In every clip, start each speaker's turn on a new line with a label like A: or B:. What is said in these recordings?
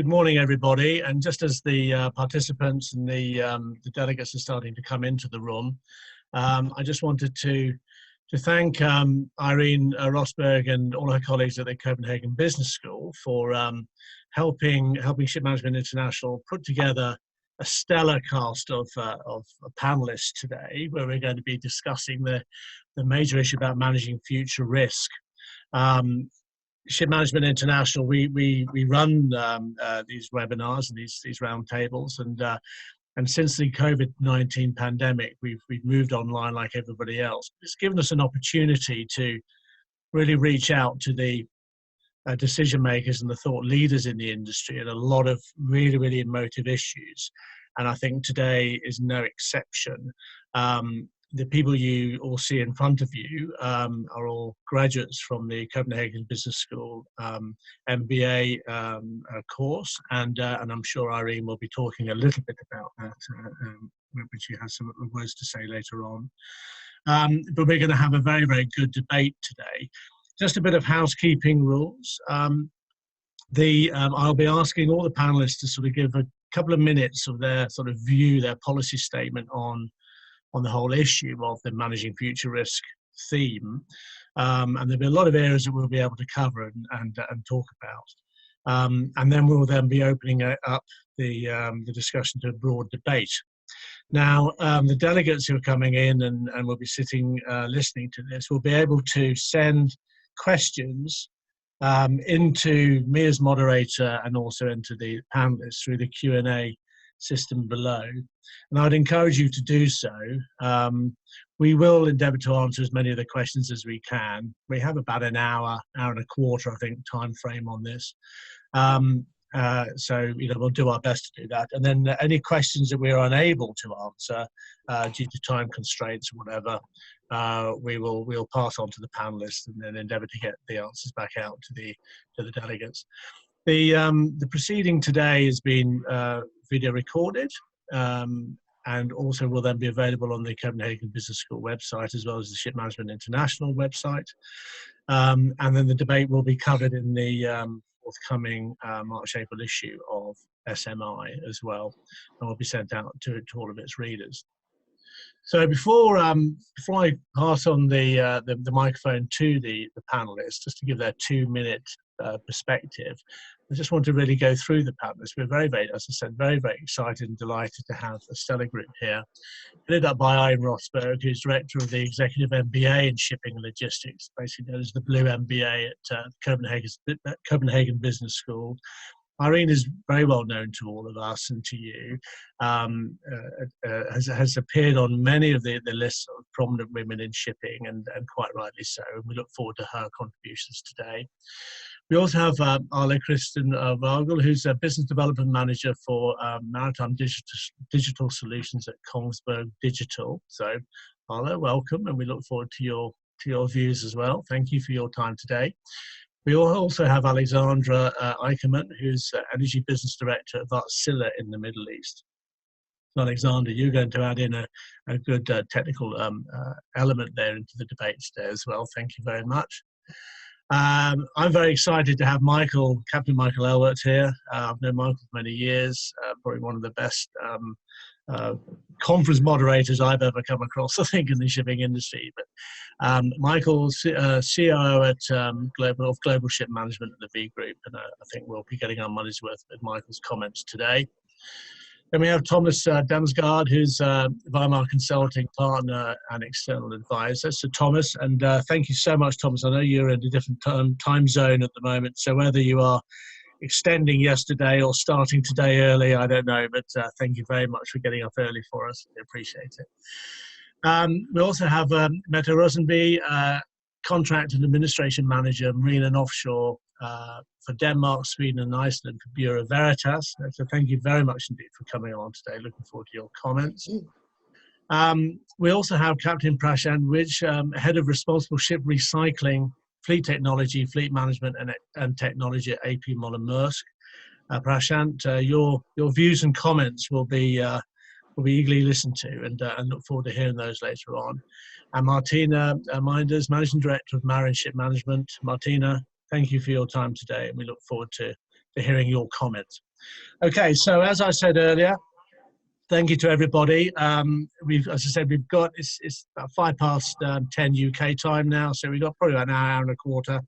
A: Good morning, everybody. And just as the participants and the delegates are starting to come into the room, I just wanted to thank IRENE ROSBERG and all her colleagues at the Copenhagen Business School for helping Ship Management International put together a stellar cast of panelists today, where we're going to be discussing the major issue about managing future risk. Ship Management International, we run these webinars and these roundtables, and since the COVID-19 pandemic, we've moved online like everybody else. It's given us an opportunity to really reach out to the decision makers and the thought leaders in the industry and a lot of really emotive issues. And I think today is no exception. The people you all see in front of you are all graduates from the Copenhagen Business School MBA course, and I'm sure Irene will be talking a little bit about that, which she has some words to say later on. But we're going to have a very good debate today. Just a bit of housekeeping rules. I'll be asking all the panelists to sort of give a couple of minutes of their sort of view, their policy statement on the whole issue of the managing future risk theme, and there'll be a lot of areas that we'll be able to cover and talk about, and then we'll then be opening up the discussion to a broad debate. Now, the delegates who are coming in and will be sitting listening to this will be able to send questions into me as moderator and also into the panelists through the Q&A system below, and I'd encourage you to do so. We will endeavour to answer as many of the questions as we can. We have about an hour and a quarter, I think, time frame on this. So we'll do our best to do that. And then any questions that we are unable to answer due to time constraints or whatever, we'll pass on to the panelists and then endeavour to get the answers back out to the delegates. The proceeding today has been video recorded, and also will then be available on the Copenhagen Business School website as well as the Ship Management International website. And then the debate will be covered in the forthcoming March-April issue of SMI as well, and will be sent out to all of its readers. So before I pass on the microphone to the panelists, just to give their 2-minute perspective, I just want to really go through the panelists. We're very, as I said, very excited and delighted to have a stellar group here, headed up by IRENE ROSBERG, who's director of the Executive MBA in Shipping and Logistics, basically known as the Blue MBA at Copenhagen Business School. Irene is very well known to all of us and to you, has appeared on many of the lists of prominent women in shipping, and quite rightly so. And we look forward to her contributions today. We also have KRISTIN WAGLE, who's a business development manager for Maritime digital solutions at Kongsberg Digital. So, Arla, welcome, and we look forward to your views as well. Thank you for your time today. We also have ALEXANDRE EYKERMAN, who's Energy Business Director at Wärtsilä in the Middle East. So Alexander, you're going to add in a good technical element there into the debate today as well. Thank you very much. I'm very excited to have Captain Michael ELWERT here. I've known Michael for many years, probably one of the best conference moderators I've ever come across, I think, in the shipping industry. But Michael's COO at Global Ship Management at the V Group, and I think we'll be getting our money's worth with Michael's comments today. Then we have Thomas DAMSGAARD, who's Vimar Consulting Partner and External Advisor. So Thomas, and thank you so much, Thomas. I know you're in a different time zone at the moment, so whether you are extending yesterday or starting today early, I don't know, but thank you very much for getting up early for us. We appreciate it. We also have METTE ROSENBY, Contract and Administration Manager, Marine and Offshore for Denmark, Sweden and Iceland for Bureau Veritas. So thank you very much indeed for coming on today. Looking forward to your comments. We also have Captain Prashant Vij, Head of Responsible Ship Recycling, Fleet Technology, Fleet Management and Technology at AP Moller Maersk. Prashant, your views and comments will be eagerly listened to, and look forward to hearing those later on. And Martina Minders, Managing Director of Marine Ship Management. Martina, thank you for your time today, and we look forward to hearing your comments. Okay, so as I said earlier, thank you to everybody. As I said, we've got, it's about 10 UK time now, so we've got probably about an hour and a quarter.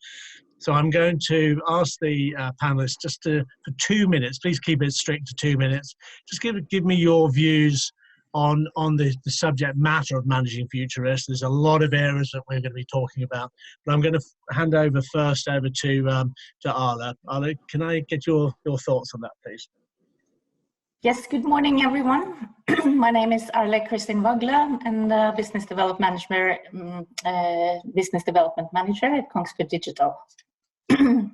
A: So I'm going to ask the panelists just for 2 minutes, please keep it strict to 2 minutes, just give me your views on the subject matter of managing future risk. There's a lot of areas that we're going to be talking about, but I'm going to hand over first over to ERLE. ERLE, can I get your thoughts on that, please?
B: Yes, good morning, everyone. My name is KRISTIN WAGLE, and Business Development Manager at Kongsberg Digital. The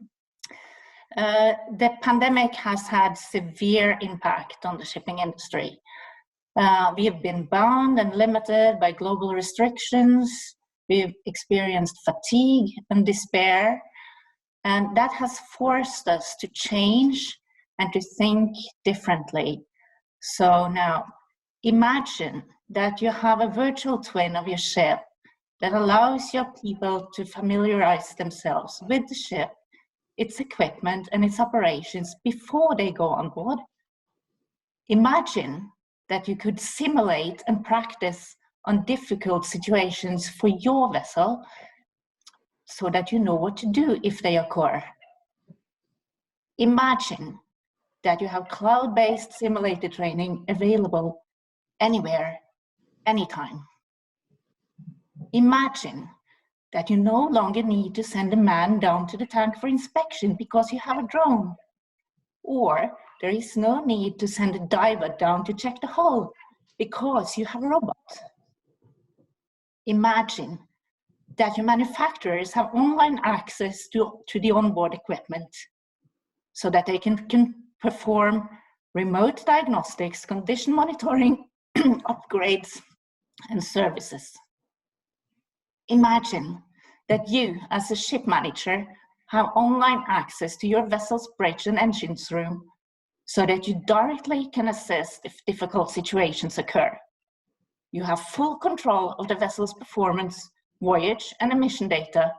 B: pandemic has had severe impact on the shipping industry. We have been bound and limited by global restrictions. We've experienced fatigue and despair, and that has forced us to change and to think differently. So now, imagine that you have a virtual twin of your ship that allows your people to familiarize themselves with the ship, its equipment, and its operations before they go on board. Imagine that you could simulate and practice on difficult situations for your vessel so that you know what to do if they occur. Imagine that you have cloud-based simulated training available anywhere, anytime. Imagine that you no longer need to send a man down to the tank for inspection because you have a drone. Or there is no need to send a diver down to check the hull because you have a robot. Imagine that your manufacturers have online access to the onboard equipment so that they can perform remote diagnostics, condition monitoring, upgrades, and services. Imagine that you, as a ship manager, have online access to your vessel's bridge and engines room so that you directly can assess if difficult situations occur. You have full control of the vessel's performance, voyage, and emission data,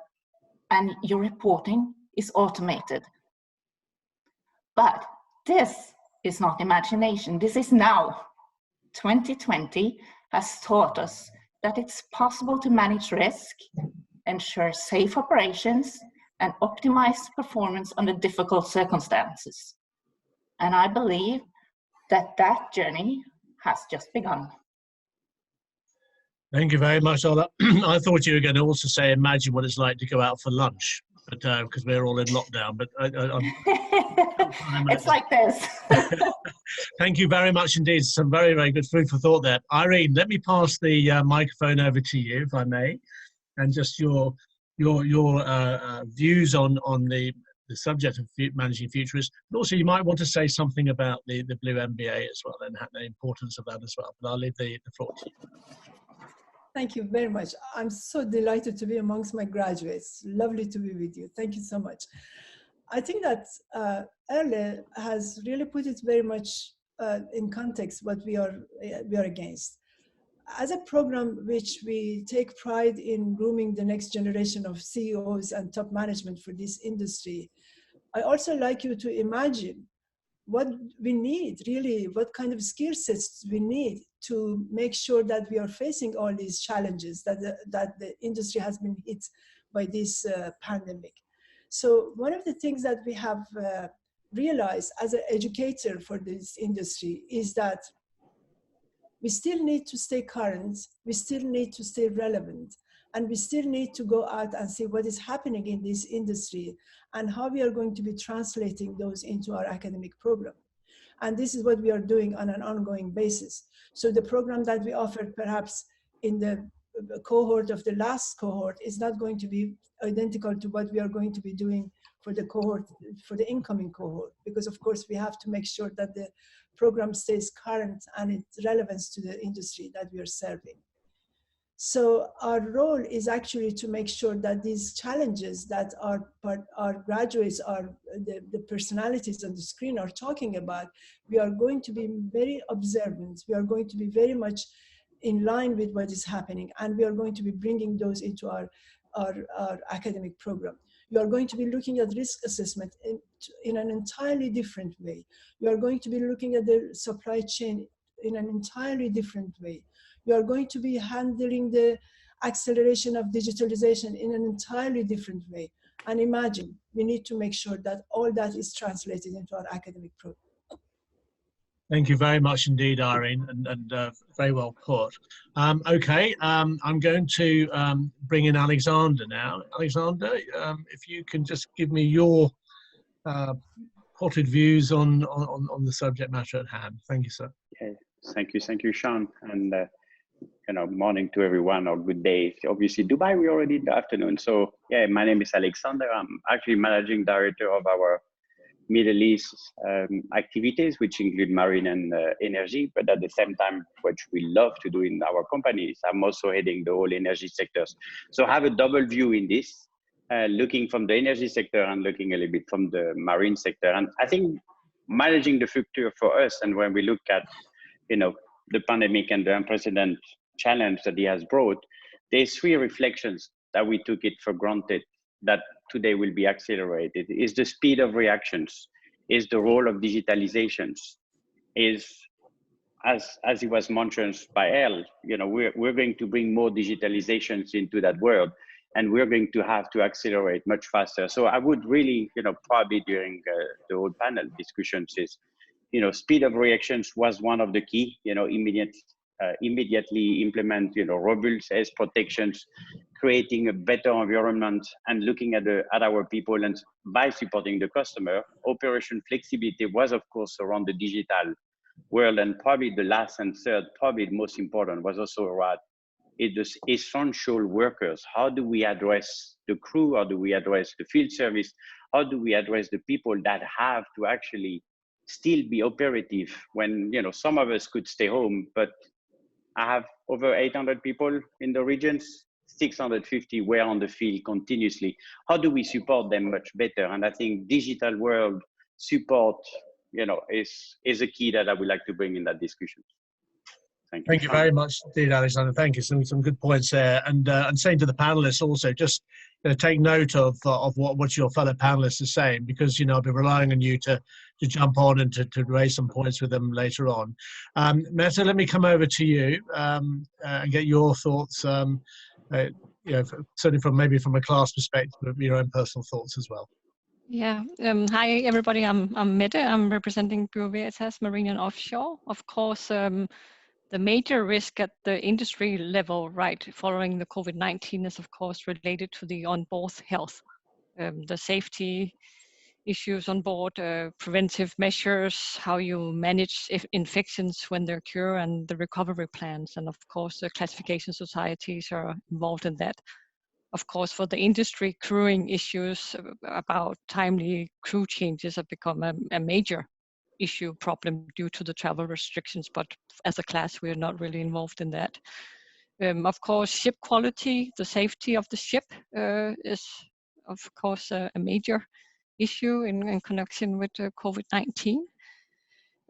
B: and your reporting is automated. But this is not imagination, this is now. 2020 has taught us that it's possible to manage risk, ensure safe operations, and optimize performance under difficult circumstances. And I believe that that journey has just begun.
A: Thank you very much, ERLE. I thought you were going to also say, imagine what it's like to go out for lunch, but because we're all in lockdown. But
B: it's like this.
A: Thank you very much indeed. Some very, very good food for thought there. IRENE, let me pass the microphone over to you, if I may, and just your views on the subject of managing future risk. But also, you might want to say something about the Blue MBA as well, and the importance of that as well. But I'll leave the floor to you.
C: Thank you very much. I'm so delighted to be amongst my graduates. Lovely to be with you. Thank you so much. I think that ERLE has really put it very much in context what we are against. As a program which we take pride in grooming the next generation of CEOs and top management for this industry, I also like you to imagine what we need, really, what kind of skill sets we need to make sure that we are facing all these challenges that the industry has been hit by this pandemic. So one of the things that we have realized as an educator for this industry is that we still need to stay current, we still need to stay relevant, and we still need to go out and see what is happening in this industry and how we are going to be translating those into our academic program. And this is what we are doing on an ongoing basis. So the program that we offered perhaps in the cohort of the last cohort is not going to be identical to what we are going to be doing for the cohort, for the incoming cohort, because of course we have to make sure that the program stays current and its relevance to the industry that we are serving. So our role is actually to make sure that these challenges that our graduates, the personalities on the screen are talking about, we are going to be very observant. We are going to be very much in line with what is happening, and we are going to be bringing those into our academic program. You are going to be looking at risk assessment in an entirely different way. You are going to be looking at the supply chain in an entirely different way. You are going to be handling the acceleration of digitalization in an entirely different way. And imagine, we need to make sure that all that is translated into our academic program.
A: Thank you very much indeed, Irene, and very well put. Okay, I'm going to bring in Alexander now. Alexander, if you can just give me your potted views on the subject matter at hand. Thank you, sir.
D: Yeah, thank you, Sean, and morning to everyone, or good day. Obviously, Dubai, we're already in the afternoon. So yeah, my name is Alexander. I'm actually managing director of our Middle East activities, which include marine and energy. But at the same time, what we love to do in our companies, I'm also heading the whole energy sectors. So I have a double view in this, looking from the energy sector and looking a little bit from the marine sector. And I think managing the future for us, and when we look at, the pandemic and the unprecedented challenge that it has brought, there's three reflections that we took it for granted that today will be accelerated. Is the speed of reactions, is the role of digitalizations, is, as it was mentioned by ERLE, we're going to bring more digitalizations into that world, and we're going to have to accelerate much faster. So I would really, probably during the whole panel discussions is, speed of reactions was one of the key, immediately implement, robust health protections, creating a better environment, and looking at our people, and by supporting the customer. Operation flexibility was, of course, around the digital world, and probably the last and third, probably the most important, was also around the essential workers. How do we address the crew? How do we address the field service? How do we address the people that have to actually still be operative when, some of us could stay home, but I have over 800 people in the regions, 650 were on the field continuously. How do we support them much better? And I think digital world support, is a key that I would like to bring in that discussion. Thank you.
A: Thank you very much indeed, Alexander. Thank you. Some good points there. And saying to the panelists also, just take note of what your fellow panelists are saying, because I'll be relying on you to jump on and to raise some points with them later on. Mette, let me come over to you and get your thoughts. Certainly from a class perspective, but your own personal thoughts as well.
E: Yeah. Hi everybody. I'm Mette. I'm representing Bureau Veritas Marine and Offshore. Of course, the major risk at the industry level, right, following the COVID-19 is of course related to the onboard health, the safety issues on board, preventive measures, how you manage infections when they occur, and the recovery plans. And of course, the classification societies are involved in that. Of course, for the industry, crewing issues about timely crew changes have become a major problem due to the travel restrictions, but as a class, we are not really involved in that. Of course, ship quality, the safety of the ship is, of course, a major issue in connection with COVID-19.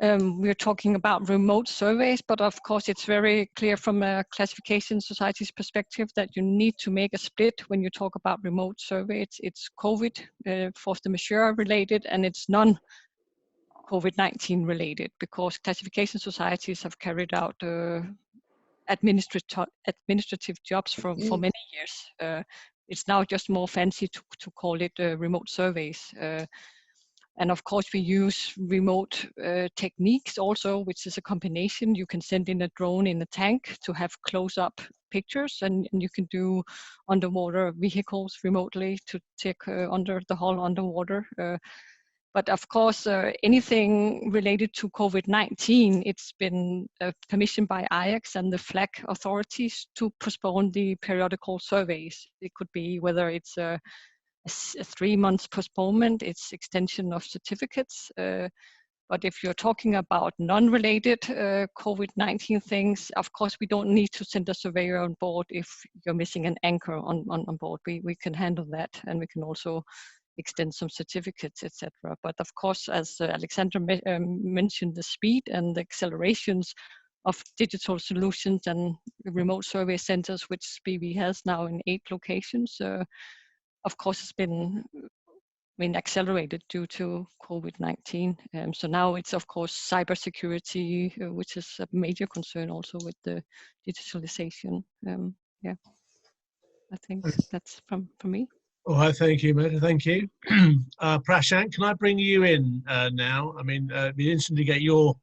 E: We're talking about remote surveys, but of course, it's very clear from a classification society's perspective that you need to make a split when you talk about remote surveys. It's COVID, force majeure related, and it's non-COVID-19 related, because classification societies have carried out administrative jobs for many years. It's now just more fancy to call it remote surveys. And of course, we use remote techniques also, which is a combination. You can send in a drone in a tank to have close-up pictures, and you can do underwater vehicles remotely to take under the hull underwater. But of course, anything related to COVID-19, it's been permissioned by IAX and the flag authorities to postpone the periodical surveys. It could be whether it's a 3 months postponement, it's extension of certificates. But if you're talking about non-related COVID-19 things, of course, we don't need to send a surveyor on board if you're missing an anchor on board. We can handle that, and we can also extend some certificates, etc. But of course, as Alexandre mentioned, the speed and the accelerations of digital solutions and remote survey centers, which BV has now in 8 locations, of course, has been accelerated due to COVID-19. So now it's, of course, cybersecurity, which is a major concern also with the digitalization. Yeah, I think that's from me.
A: All right, thank you, Mette. Thank you. Prashant, can I bring you in now? I mean, it'd be interesting to get your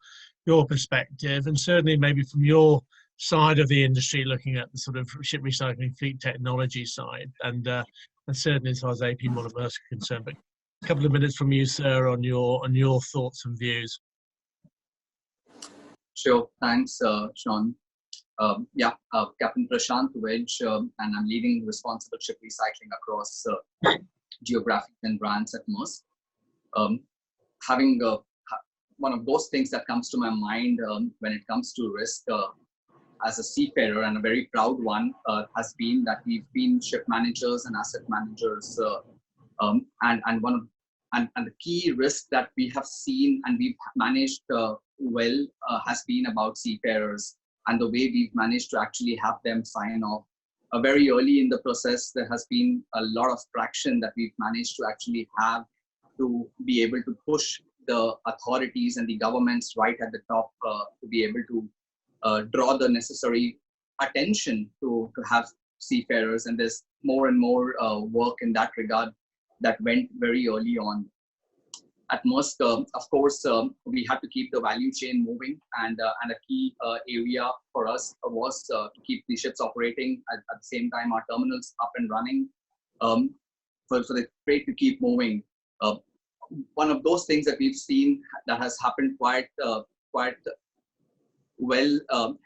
A: perspective, and certainly maybe from your side of the industry, looking at the sort of ship recycling fleet technology side, and certainly as far as AP Moller-Maersk is concerned. But a couple of minutes from you, sir, on your thoughts and views.
F: Sure, thanks, Sean. Captain Prashant Wedge, and I'm leading responsible ship recycling across geographic and brands at Maersk. Having one of those things that comes to my mind when it comes to risk as a seafarer, and a very proud one, has been that we've been ship managers and asset managers, and the key risk that we have seen and we've managed well has been about seafarers, and the way we've managed to actually have them sign off. Very early in the process, there has been a lot of traction that we've managed to actually have to be able to push the authorities and the governments right at the top to be able to draw the necessary attention to have seafarers. And there's more and more work in that regard that went very early on. At Maersk, of course, we had to keep the value chain moving, and a key area for us was to keep the ships operating at the same time our terminals up and running, for the freight to keep moving. One of those things that we've seen that has happened quite well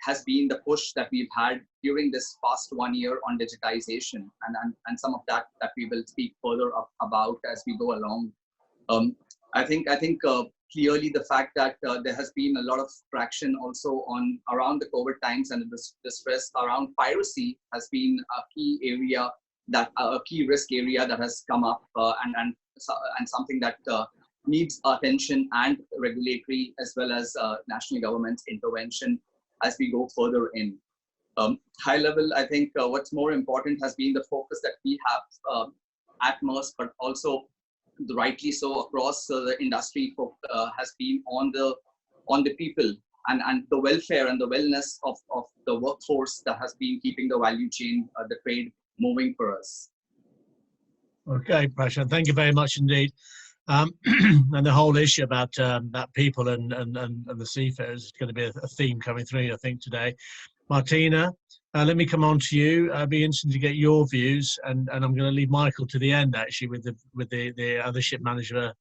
F: has been the push that we've had during this past 1 year on digitization, and some of that we will speak further about as we go along. I think clearly the fact that there has been a lot of traction also around the COVID times, and the stress around piracy has been a key area, a key risk area that has come up, and something that needs attention and regulatory as well as national government's intervention as we go further in. High level, I think what's more important has been the focus that we have at Maersk, but also rightly so across the industry, has been on the people and the welfare and the wellness of the workforce that has been keeping the value chain, the trade moving for us.
A: Okay, Prashant, thank you very much indeed. And the whole issue about people and the seafarers is going to be a theme coming through, I think, today. Martina, let me come on to you. I'd be interested to get your views, and I'm going to leave Michael to the end actually with the other ship manager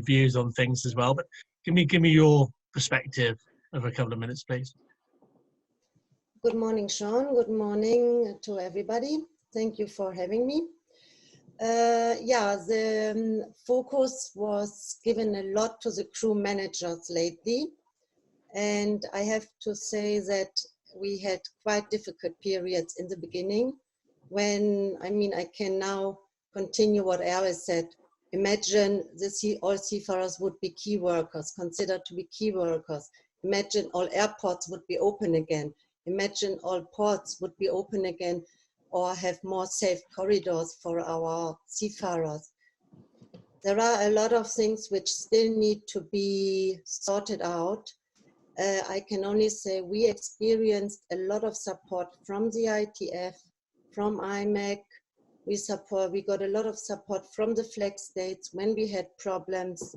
A: views on things as well. But give me your perspective over a couple of minutes, please.
G: Good morning, Sean. Good morning to everybody. Thank you for having me. The focus was given a lot to the crew managers lately, and I have to say that we had quite difficult periods in the beginning when, I can now continue what ERLE said. Imagine all seafarers would be key workers, considered to be key workers. Imagine all airports would be open again. Imagine all ports would be open again, or have more safe corridors for our seafarers. There are a lot of things which still need to be sorted out. I can only say we experienced a lot of support from the ITF, from IMEC. We got a lot of support from the flag states when we had problems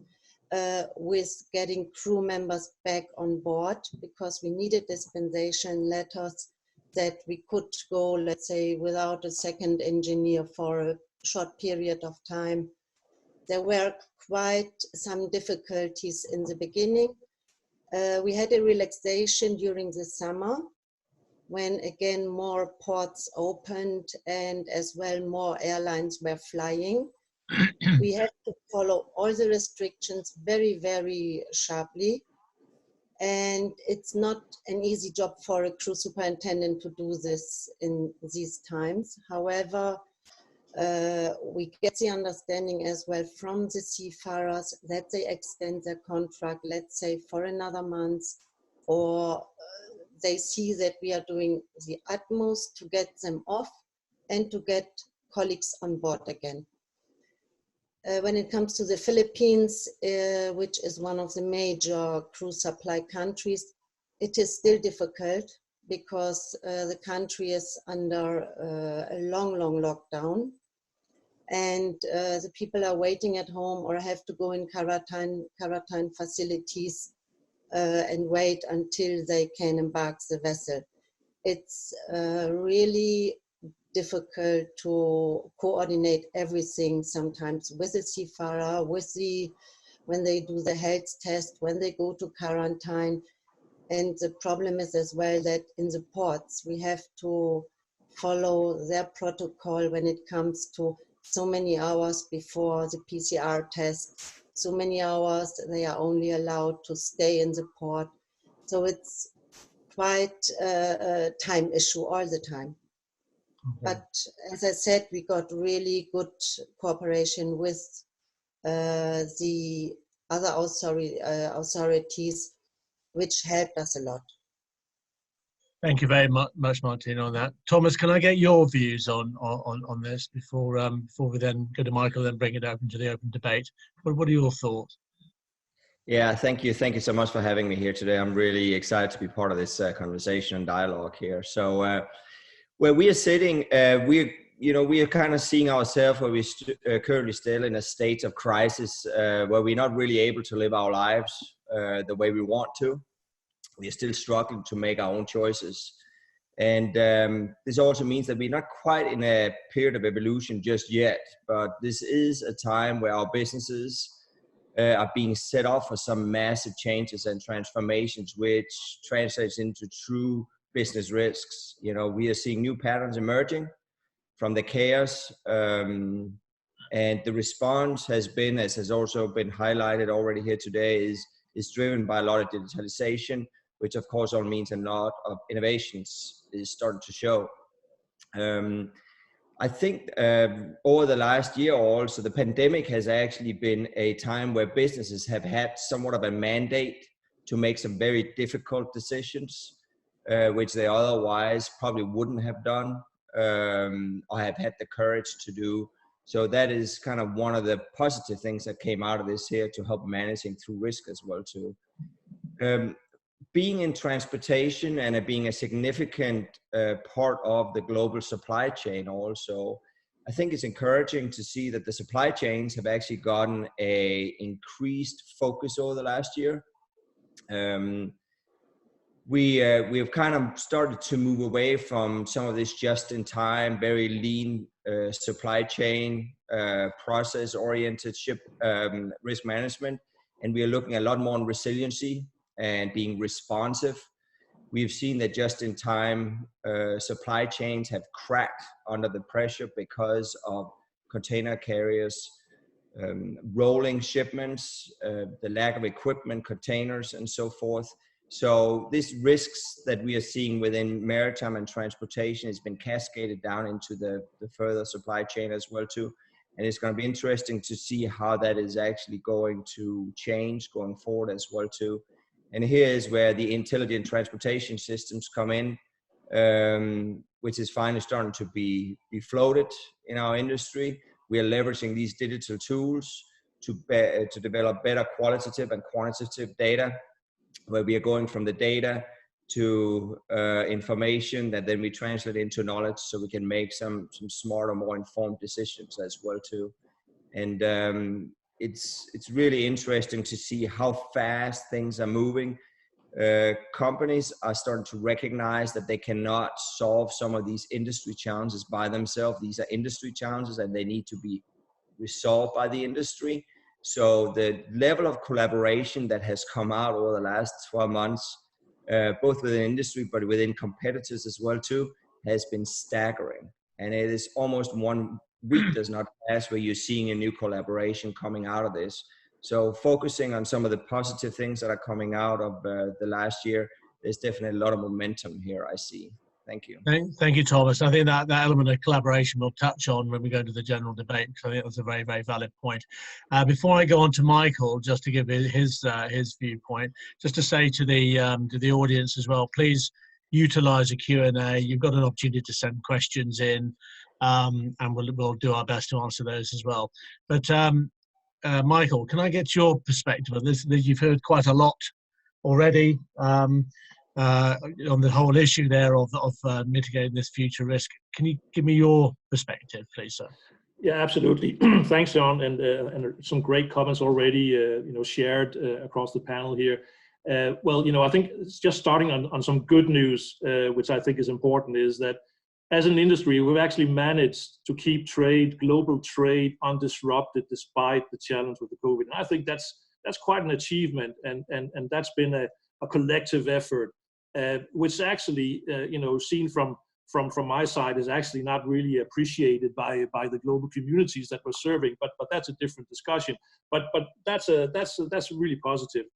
G: with getting crew members back on board, because we needed dispensation letters that we could go, let's say, without a second engineer for a short period of time. There were quite some difficulties in the beginning. We had a relaxation during the summer when again more ports opened and as well more airlines were flying. We had to follow all the restrictions very, very sharply. And it's not an easy job for a crew superintendent to do this in these times. However, we get the understanding as well from the seafarers that they extend their contract, let's say for another month, or they see that we are doing the utmost to get them off and to get colleagues on board again. When it comes to the Philippines, which is one of the major cruise supply countries, it is still difficult because the country is under a long lockdown, and the people are waiting at home or have to go in quarantine facilities and wait until they can embark the vessel. It's really difficult to coordinate everything sometimes with the seafarer, when they do the health test, when they go to quarantine. And the problem is as well that in the ports, we have to follow their protocol when it comes to so many hours before the PCR test, so many hours they are only allowed to stay in the port. So it's quite a time issue all the time. Okay. But as I said, we got really good cooperation with the other authorities, which helped us a lot.
A: Thank you very much, Martina, on that. Thomas, can I get your views on this before we then go to Michael and bring it open to the open debate? What are your thoughts?
H: Yeah, thank you. Thank you so much for having me here today. I'm really excited to be part of this conversation and dialogue here. So where we are sitting, we are kind of seeing ourselves where we're currently still in a state of crisis, where we're not really able to live our lives the way we want to. We are still struggling to make our own choices. And this also means that we're not quite in a period of evolution just yet, but this is a time where our businesses are being set off for some massive changes and transformations, which translates into true business risks. You know, we are seeing new patterns emerging from the chaos, and the response has been, as has also been highlighted already here today, is driven by a lot of digitalization, which of course all means a lot of innovations is starting to show. I think over the last year also, the pandemic has actually been a time where businesses have had somewhat of a mandate to make some very difficult decisions, which they otherwise probably wouldn't have done or have had the courage to do. So that is kind of one of the positive things that came out of this here to help managing through risk as well too. Being in transportation and being a significant part of the global supply chain also, I think it's encouraging to see that the supply chains have actually gotten a increased focus over the last year. We have kind of started to move away from some of this just-in-time, very lean supply chain, process-oriented ship risk management, and we are looking a lot more on resiliency and being responsive. We've seen that just-in-time supply chains have cracked under the pressure because of container carriers, rolling shipments, the lack of equipment, containers, and so forth. So these risks that we are seeing within maritime and transportation has been cascaded down into the further supply chain as well too. And it's going to be interesting to see how that is actually going to change going forward as well too. And here is where the intelligent transportation systems come in, which is finally starting to be floated in our industry. We are leveraging these digital tools to develop better qualitative and quantitative data, where we are going from the data to information that then we translate into knowledge, so we can make some smarter, more informed decisions as well too. And it's really interesting to see how fast things are moving. Companies are starting to recognize that they cannot solve some of these industry challenges by themselves. These are industry challenges and they need to be resolved by the industry. So the level of collaboration that has come out over the last 12 months, both within industry, but within competitors as well too, has been staggering. And it is almost 1 week does not pass where you're seeing a new collaboration coming out of this. So focusing on some of the positive things that are coming out of the last year, there's definitely a lot of momentum here, I see. Thank you.
A: Thank you, Thomas. I think that element of collaboration we'll touch on when we go to the general debate, because I think that's a very, very valid point. Before I go on to Michael, just to give his viewpoint, just to say to the audience as well, please utilize a Q&A. You've got an opportunity to send questions in. and we'll do our best to answer those as well. But Michael, can I get your perspective on this? You've heard quite a lot already on the whole issue there of mitigating this future risk. Can you give me your perspective, please, sir?
I: Yeah, absolutely. Thanks, John, and some great comments already, shared across the panel here. Well, I think it's just starting on some good news, which I think is important, is that as an industry, we've actually managed to keep global trade undisrupted despite the challenge with the COVID. And I think that's quite an achievement, and that's been a collective effort, which actually, seen from my side, is actually not really appreciated by the global communities that we're serving. But that's a different discussion. But that's really positive.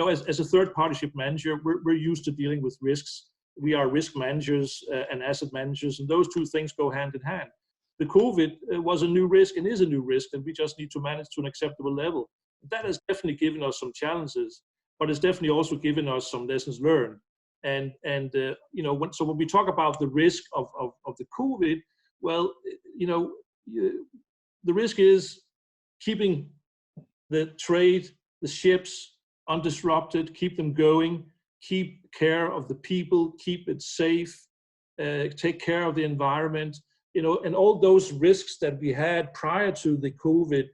I: As a third-party ship manager, we're used to dealing with risks. We are risk managers and asset managers, and those two things go hand in hand. The COVID was a new risk and is a new risk, and we just need to manage to an acceptable level. That has definitely given us some challenges, but it's definitely also given us some lessons learned. And so when we talk about the risk of the COVID, well, the risk is keeping the trade, the ships undisrupted, keep them going, keep care of the people, keep it safe, take care of the environment, and all those risks that we had prior to the COVID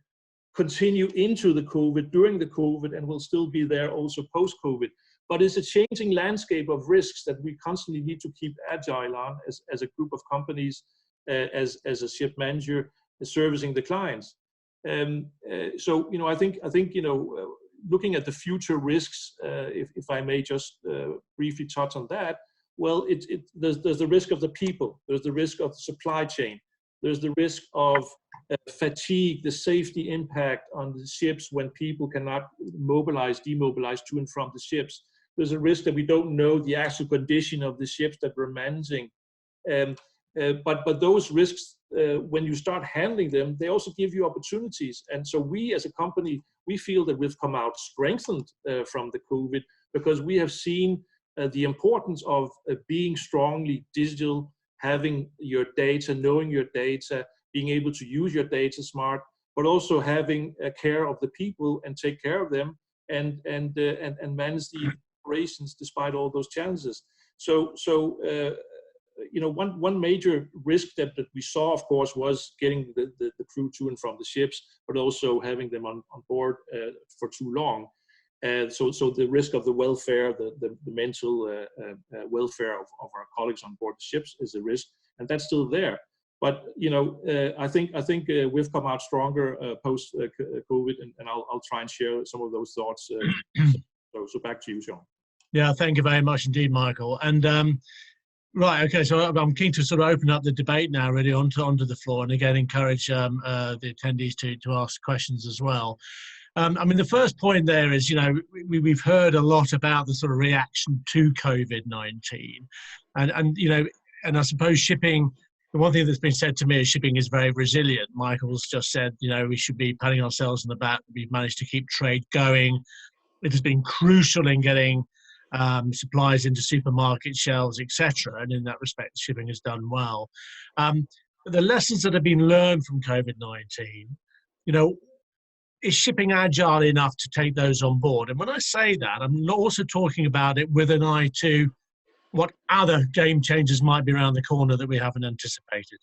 I: continue into the COVID, during the COVID, and will still be there also post-COVID. But it's a changing landscape of risks that we constantly need to keep agile on as a group of companies, as a ship manager servicing the clients. So I think looking at the future risks, if I may just briefly touch on that, well, there's the risk of the people, there's the risk of the supply chain, there's the risk of fatigue, the safety impact on the ships when people cannot demobilize to and from the ships. There's a risk that we don't know the actual condition of the ships that we're managing. But those risks, when you start handling them, they also give you opportunities. And so we as a company, we feel that we've come out strengthened from the COVID, because we have seen the importance of being strongly digital, having your data, knowing your data, being able to use your data smart, but also having care of the people and take care of them and manage the operations despite all those challenges. So one major risk that we saw, of course, was getting the crew to and from the ships, but also having them on board for too long. So the risk of the welfare, the mental welfare of our colleagues on board the ships is a risk, and that's still there. But I think we've come out stronger post COVID, and I'll try and share some of those thoughts. So back to you, Sean.
A: Yeah, thank you very much indeed, Michael. And right, okay, so I'm keen to sort of open up the debate now, really, onto the floor, and again encourage the attendees to ask questions as well. I mean, the first point there is, we've heard a lot about the sort of reaction to COVID-19, and I suppose shipping. The one thing that's been said to me is shipping is very resilient. Michael's just said, we should be patting ourselves on the back. We've managed to keep trade going. It has been crucial in getting supplies into supermarket shelves, etc. And in that respect, shipping has done well. But the lessons that have been learned from COVID-19, is shipping agile enough to take those on board? And when I say that, I'm also talking about it with an eye to what other game changers might be around the corner that we haven't anticipated.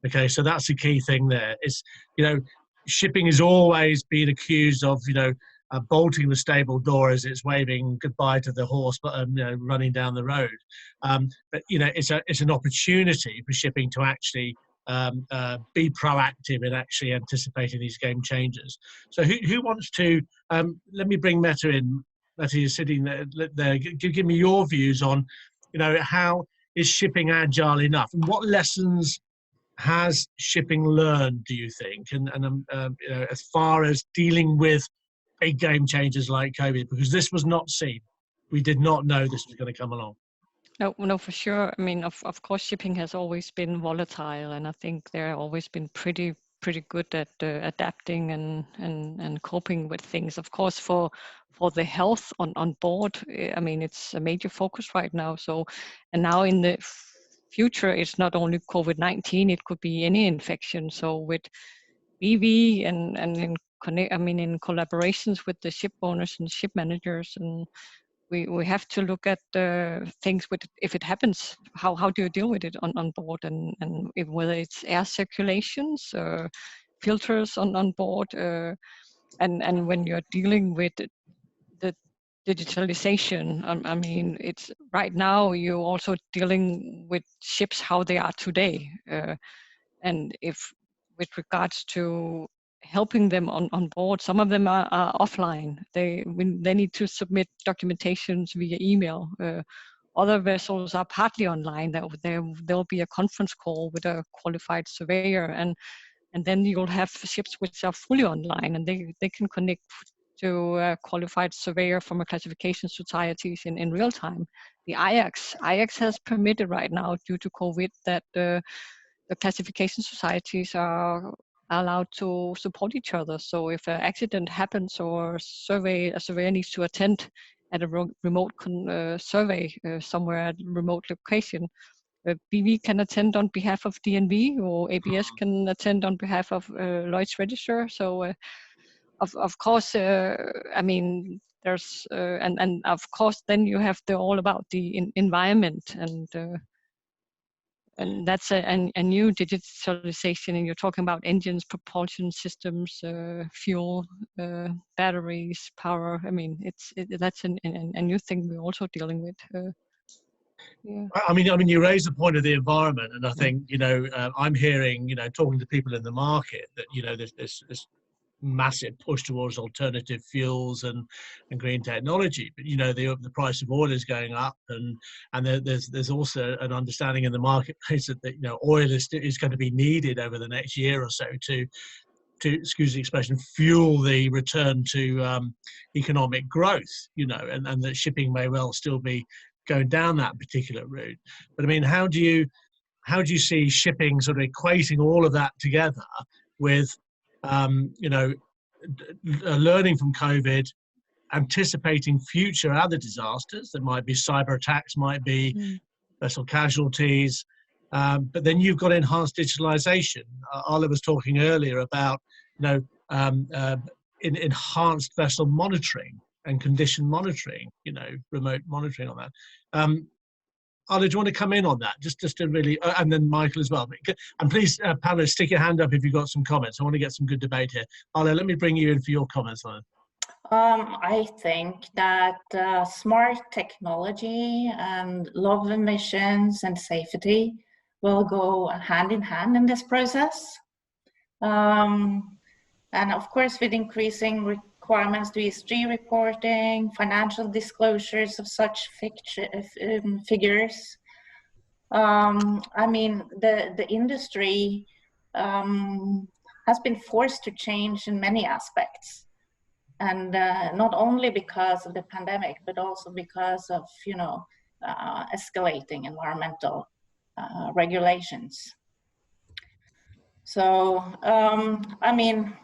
A: Okay, so that's the key thing there. It's, shipping has always been accused of, bolting the stable door as it's waving goodbye to the horse, but running down the road. But it's an opportunity for shipping to actually be proactive in actually anticipating these game changers. So who wants to? Let me bring Mette in. Mette is sitting there. Give me your views on, how is shipping agile enough, and what lessons has shipping learned, do you think? And as far as dealing with big game changers like COVID, because this was not seen. We did not know this was going to come along.
E: No, for sure. I mean, of course, shipping has always been volatile, and I think they've always been pretty good at adapting and coping with things. Of course, for the health on board, I mean, it's a major focus right now. So, and now in the future, it's not only COVID-19, it could be any infection. So with BV and in collaborations with the ship owners and ship managers, and we have to look at things with, if it happens, how do you deal with it on board, and whether it's air circulations, filters on board, and when you're dealing with the digitalization, I mean, it's right now you're also dealing with ships how they are today, and if with regards to helping them on board, some of them are offline. They need to submit documentations via email. Other vessels are partly online. There'll be a conference call with a qualified surveyor, and then you'll have ships which are fully online, and they can connect to a qualified surveyor from a classification societies in real time. The IAX has permitted right now, due to COVID, that the classification societies are allowed to support each other. So if an accident happens or a surveyor needs to attend at a remote survey somewhere at a remote location, BV can attend on behalf of DNV, or ABS can attend on behalf of Lloyd's Register. So of course, I mean, there's and of course then you have all about the environment, and that's a new digitalization, and you're talking about engines, propulsion systems, fuel, batteries, power. I mean, that's a new thing we're also dealing with. Yeah.
A: I mean, you raise the point of the environment, and I think, you know, I'm hearing, you know, talking to people in the market that, you know, there's this massive push towards alternative fuels and green technology, but you know, the price of oil is going up, and there's also an understanding in the marketplace that, you know, oil is going to be needed over the next year or so to excuse the expression, fuel the return to economic growth, you know, and that shipping may well still be going down that particular route. But I mean, how do you see shipping sort of equating all of that together with you know, learning from COVID, anticipating future other disasters that might be cyber attacks, might be vessel casualties, but then you've got enhanced digitalization. Arla was talking earlier about, you know, enhanced vessel monitoring and condition monitoring, you know, remote monitoring on that. Arla, do you want to come in on that? Just to really, and then Michael as well. And please, panelists, stick your hand up if you've got some comments. I want to get some good debate here. Arla, let me bring you in for your comments on it.
B: I think that smart technology and low emissions and safety will go hand in hand in this process. And of course, with increasing requirements to ESG reporting, financial disclosures of such figures. I mean, the industry has been forced to change in many aspects, and not only because of the pandemic, but also because of, you know, escalating environmental regulations. So, I mean,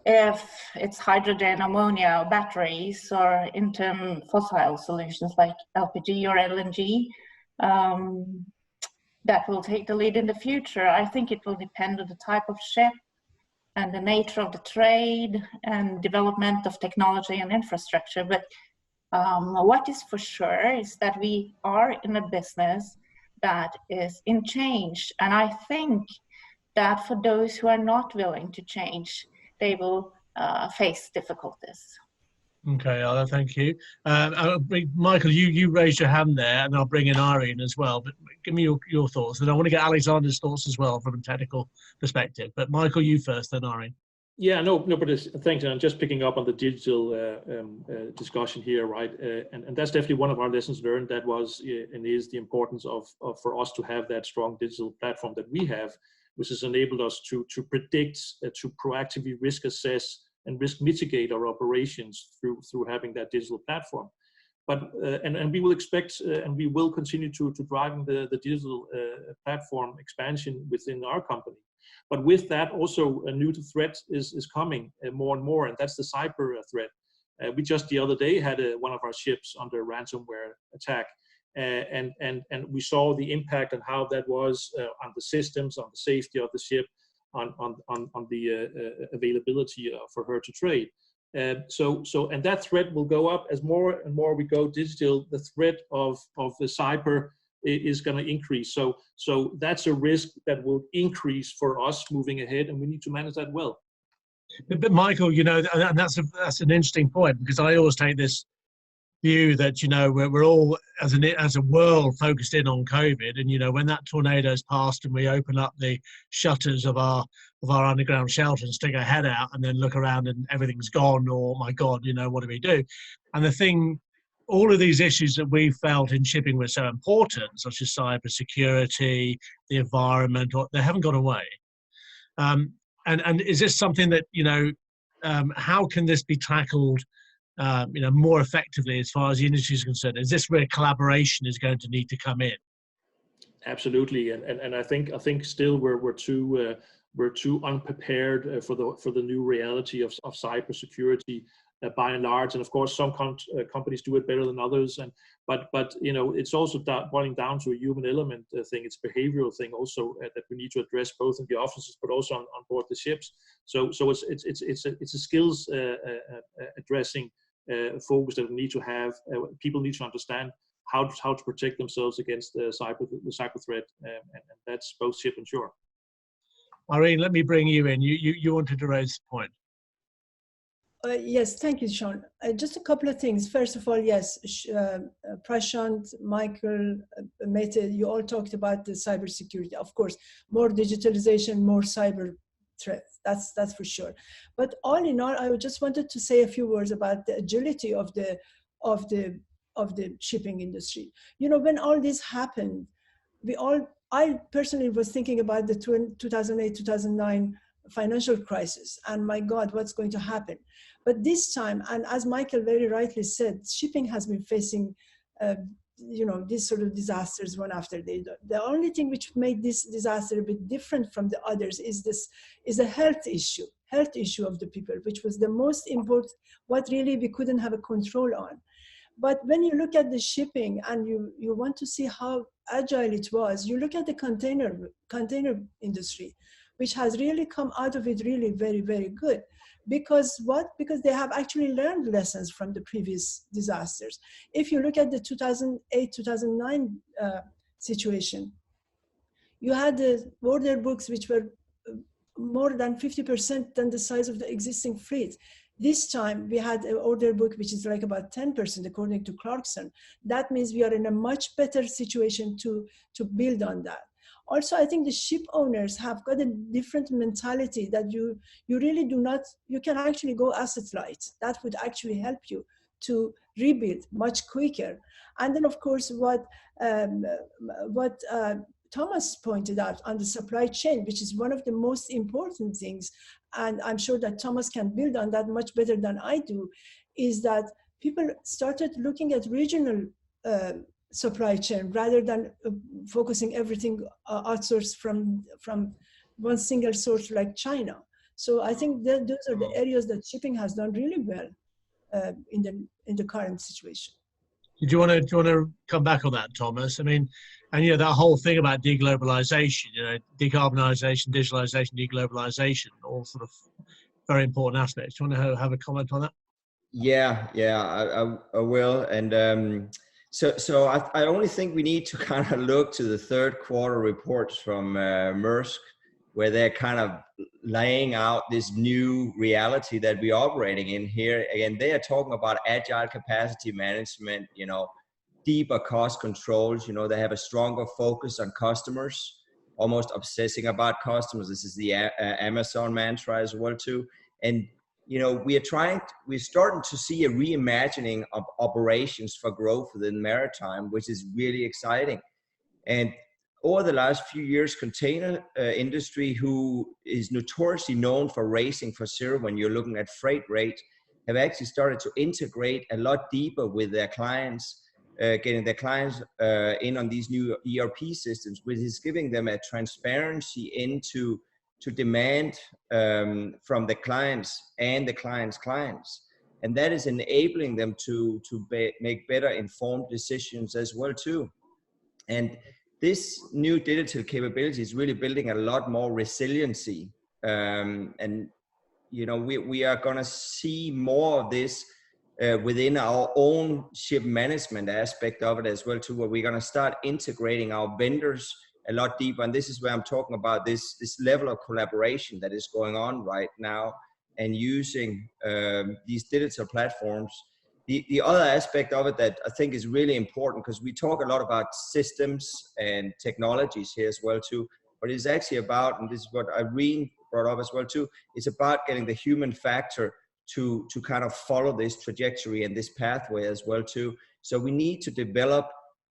B: if it's hydrogen, ammonia, batteries, or interim fossil solutions like LPG or LNG, that will take the lead in the future. I think it will depend on the type of ship and the nature of the trade and development of technology and infrastructure. But what is for sure is that we are in a business that is in change. And I think that for those who are not willing to change, they will face difficulties.
A: Okay, Arla, thank you. Michael, you raised your hand there, and I'll bring in IRENE as well. But give me your thoughts, and I want to get Alexandre's thoughts as well from a technical perspective. But Michael, you first, then IRENE.
I: Yeah, no, but thanks. And I'm just picking up on the digital discussion here, right? And that's definitely one of our lessons learned. That was and is the importance of for us to have that strong digital platform that we have, which has enabled us to predict, to proactively risk assess and risk mitigate our operations through having that digital platform. But and we will expect and we will continue to drive the digital platform expansion within our company. But with that, also a new threat is coming more and more, and that's the cyber threat. We just the other day had one of our ships under a ransomware attack, and we saw the impact and how that was on the systems, on the safety of the ship, on the availability for her to trade. And that threat will go up as more and more we go digital. The threat of the cyber is going to increase. So that's a risk that will increase for us moving ahead, and we need to manage that well.
A: But Michael, you know, and that's an interesting point, because I always take this view that, you know, we're all as a world focused in on COVID, and you know, when that tornado's passed and we open up the shutters of our underground shelter and stick our head out and then look around and everything's gone, or oh my God, you know, what do we do? And the thing, all of these issues that we felt in shipping were so important, such as cyber security, the environment, they haven't gone away. And is this something that, you know, how can this be tackled you know, more effectively as far as the industry is concerned? Is this where collaboration is going to need to come in?
I: Absolutely, and I think still we're too unprepared for the new reality of cybersecurity by and large. And of course, some companies do it better than others. But you know, it's also boiling down to a human element thing. It's a behavioral thing also that we need to address both in the offices but also on board the ships. So it's a skills addressing focus that we need to have. People need to understand how to protect themselves against the cyber threat, and that's both ship and shore.
A: Irene, let me bring you in. You wanted to raise the point.
C: Yes, thank you, Sean. Just a couple of things. First of all, yes, Prashant, Michael, Mette, you all talked about the cybersecurity. Of course, more digitalization, more cyber threats. That's for sure. But all in all, I just wanted to say a few words about the agility of the shipping industry. You know, when all this happened, I personally was thinking about the 2008-2009 financial crisis, and my God, what's going to happen? But this time, and as Michael very rightly said, shipping has been facing, you know, these sort of disasters one after the other. The only thing which made this disaster a bit different from the others is a health issue of the people, which was the most important, what really we couldn't have a control on. But when you look at the shipping and you want to see how agile it was, you look at the container industry, which has really come out of it really very, very good. Because what? Because they have actually learned lessons from the previous disasters. If you look at the 2008-2009 situation, you had the order books which were more than 50% than the size of the existing fleet. This time we had an order book which is like about 10% according to Clarkson. That means we are in a much better situation to build on that. Also, I think the ship owners have got a different mentality that you really do not, you can actually go asset light. That would actually help you to rebuild much quicker. And then of course, what Thomas pointed out on the supply chain, which is one of the most important things, and I'm sure that Thomas can build on that much better than I do, is that people started looking at regional supply chain rather than focusing everything outsourced from one single source like China. So I think that those are the areas that shipping has done really well in the current situation.
A: Do you want to come back on that, Thomas? I mean, and you know, that whole thing about deglobalization, you know, decarbonization, digitalization, deglobalization, all sort of very important aspects. Do you want to have a comment on that?
H: Yeah, I will. And so I only think we need to kind of look to the third quarter reports from Maersk, where they're kind of laying out this new reality that we're operating in here. Again, they are talking about agile capacity management, you know, deeper cost controls. You know, they have a stronger focus on customers, almost obsessing about customers. This is the Amazon mantra as well too. And you know, we're starting to see a reimagining of operations for growth within maritime, which is really exciting. And over the last few years, container industry, who is notoriously known for racing for zero when you're looking at freight rate, have actually started to integrate a lot deeper with their clients, getting their clients in on these new ERP systems, which is giving them a transparency to demand from the clients and the clients' clients. And that is enabling them to make better informed decisions as well too. And this new digital capability is really building a lot more resiliency. And you know, we are going to see more of this within our own ship management aspect of it as well too, where we're going to start integrating our vendors a lot deeper. And this is where I'm talking about this level of collaboration that is going on right now, and using these digital platforms. The other aspect of it that I think is really important, because we talk a lot about systems and technologies here as well too, but it's actually about, and this is what IRENE brought up as well too, it's about getting the human factor to kind of follow this trajectory and this pathway as well too. So we need to develop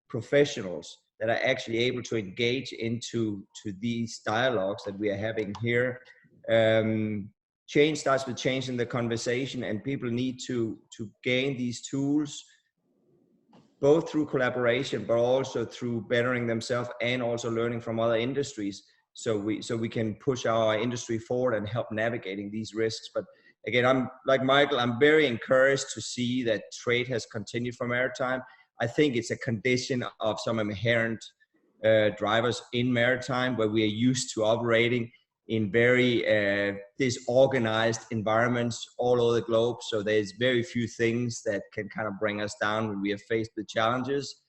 H: professionals that are actually able to engage into these dialogues that we are having here. Change starts with changing the conversation, and people need to gain these tools, both through collaboration, but also through bettering themselves and also learning from other industries. So we can push our industry forward and help navigating these risks. But again, I'm like Michael, I'm very encouraged to see that trade has continued for maritime. I think it's a condition of some inherent drivers in maritime, where we are used to operating in very disorganized environments all over the globe. So there's very few things that can kind of bring us down when we are faced with challenges.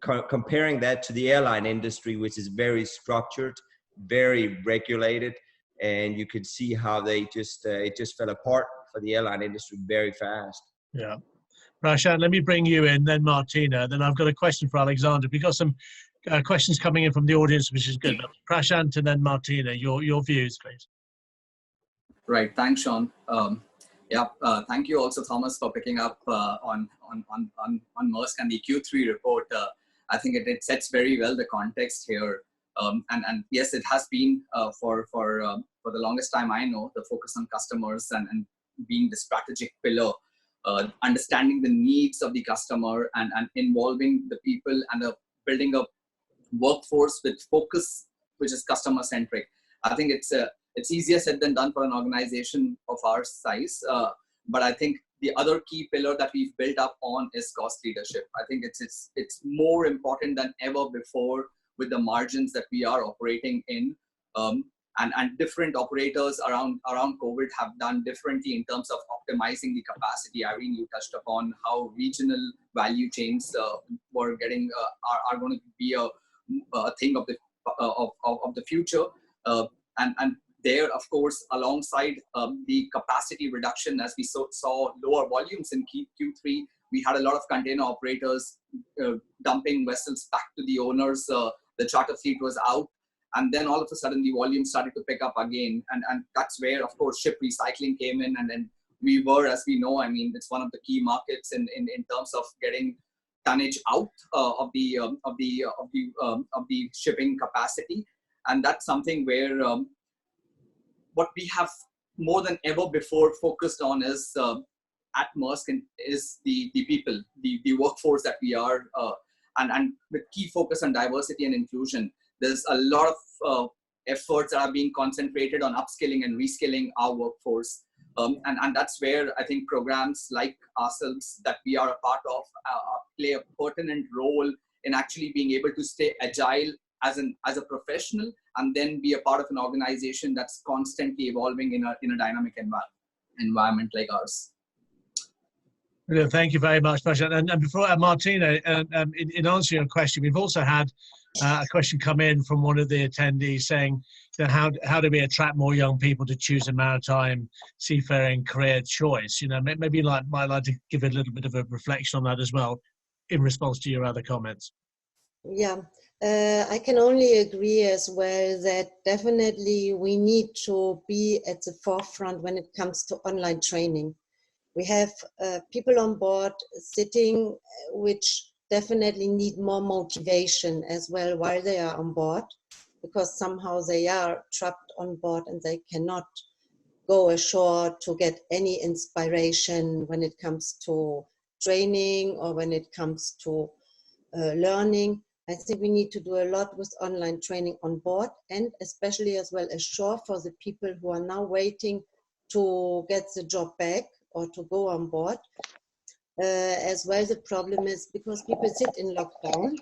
H: Comparing that to the airline industry, which is very structured, very regulated, and you could see how they just it just fell apart for the airline industry very fast.
A: Yeah. Prashant, let me bring you in, then Martina. Then I've got a question for Alexandre. We've got some questions coming in from the audience, which is good. Prashant and then Martina, your views, please.
F: Right. Thanks, Sean. Thank you also, Thomas, for picking up on Maersk and the Q3 report. I think it sets very well the context here. And yes, it has been for the longest time I know, the focus on customers and being the strategic pillar, understanding the needs of the customer and involving the people and building a workforce with focus, which is customer centric. I think it's easier said than done for an organization of our size. But I think the other key pillar that we've built up on is cost leadership. I think it's more important than ever before with the margins that we are operating in. And different operators around COVID have done differently in terms of optimizing the capacity. Irene, you touched upon how regional value chains were getting are going to be a thing of the future. And there, of course, alongside the capacity reduction, as we saw lower volumes in Q3, we had a lot of container operators dumping vessels back to the owners. The charter fleet was out. And then all of a sudden the volume started to pick up again. And that's where, of course, ship recycling came in. And then we were, as we know, I mean, it's one of the key markets in terms of getting tonnage out of the shipping capacity. And that's something where what we have more than ever before focused on is at Maersk is the people, the workforce that we are, and with key focus on diversity and inclusion. There's a lot of efforts that are being concentrated on upskilling and reskilling our workforce. And that's where I think programs like ourselves that we are a part of play a pertinent role in actually being able to stay agile as a professional and then be a part of an organization that's constantly evolving in a dynamic environment like ours.
A: Brilliant. Thank you very much, Prashant. And before Martina, in answering your question, we've also had a question come in from one of the attendees saying, how do we attract more young people to choose a maritime seafaring career choice? You know, maybe you might like to give a little bit of a reflection on that as well, in response to your other comments.
G: Yeah, I can only agree as well that definitely we need to be at the forefront when it comes to online training. We have people on board sitting which definitely need more motivation as well while they are on board, because somehow they are trapped on board and they cannot go ashore to get any inspiration when it comes to training or when it comes to learning. I think we need to do a lot with online training on board and especially as well ashore for the people who are now waiting to get the job back or to go on board. As well, the problem is because people sit in lockdown,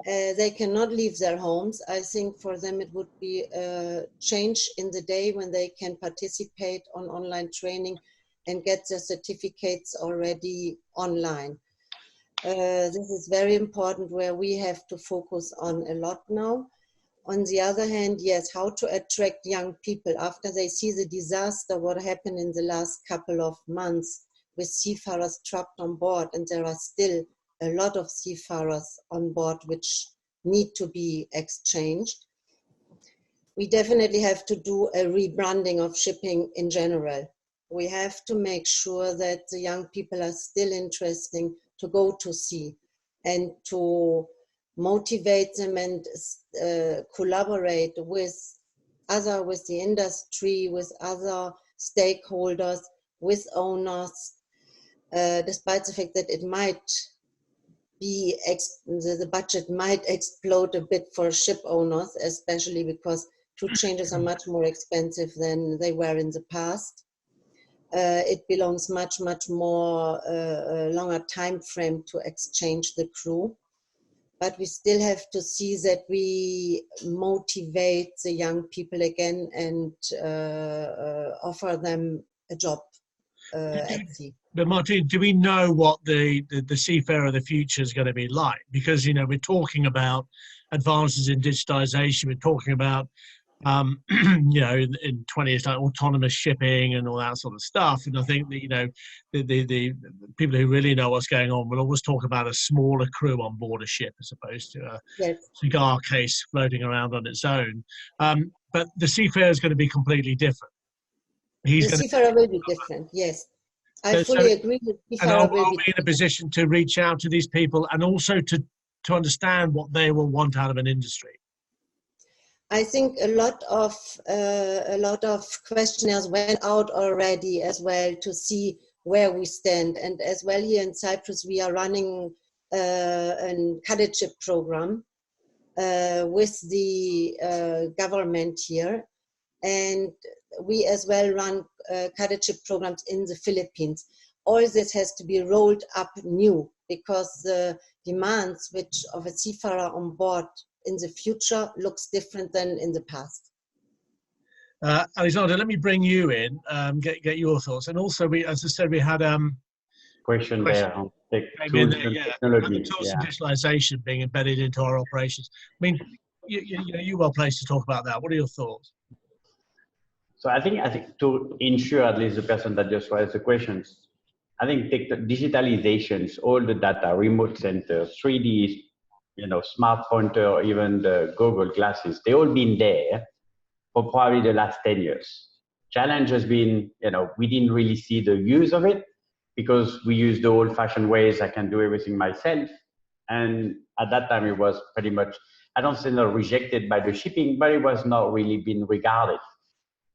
G: they cannot leave their homes. I think for them it would be a change in the day when they can participate on online training and get their certificates already online. This is very important, where we have to focus on a lot now. On the other hand, yes, how to attract young people after they see the disaster, what happened in the last couple of months with seafarers trapped on board, and there are still a lot of seafarers on board which need to be exchanged. We definitely have to do a rebranding of shipping in general. We have to make sure that the young people are still interested to go to sea, and to motivate them and collaborate with the industry, with other stakeholders, with owners, despite the fact that it might be, the budget might explode a bit for ship owners, especially because crew changes are much more expensive than they were in the past. It belongs much more longer time frame to exchange the crew. But we still have to see that we motivate the young people again and offer them a job at sea.
A: But Martine, do we know what the seafarer of the future is going to be like? Because, you know, we're talking about advances in digitization, we're talking about you know, in 20 years time, autonomous shipping and all that sort of stuff. And I think that, you know, the people who really know what's going on will always talk about a smaller crew on board a ship as opposed to a cigar case floating around on its own. But the seafarer is going to be completely different.
G: The seafarer will be different, yes. I fully agree with
A: and are we in a position to reach out to these people and also to understand what they will want out of an industry?
G: I think a lot of questionnaires went out already as well to see where we stand. And as well here in Cyprus, we are running a cadetship program with the government here. And we as well run cadetship programs in the Philippines. All this has to be rolled up new because the demands which of a seafarer on board in the future looks different than in the past.
A: Alexandre, let me bring you in, get your thoughts. And also, we, as I said, we had
D: question there on tools and technology.
A: Tools and digitalization being embedded into our operations. I mean, you're well placed to talk about that. What are your thoughts?
D: So I think to ensure at least the person that just raised the questions, I think digitalizations, all the data, remote centers, 3D, you know, smart pointer, even the Google glasses, they all been there for probably the last 10 years. Challenge has been, you know, we didn't really see the use of it because we used the old-fashioned ways. I can do everything myself. And at that time, it was pretty much, I don't say not rejected by the shipping, but it was not really been regarded.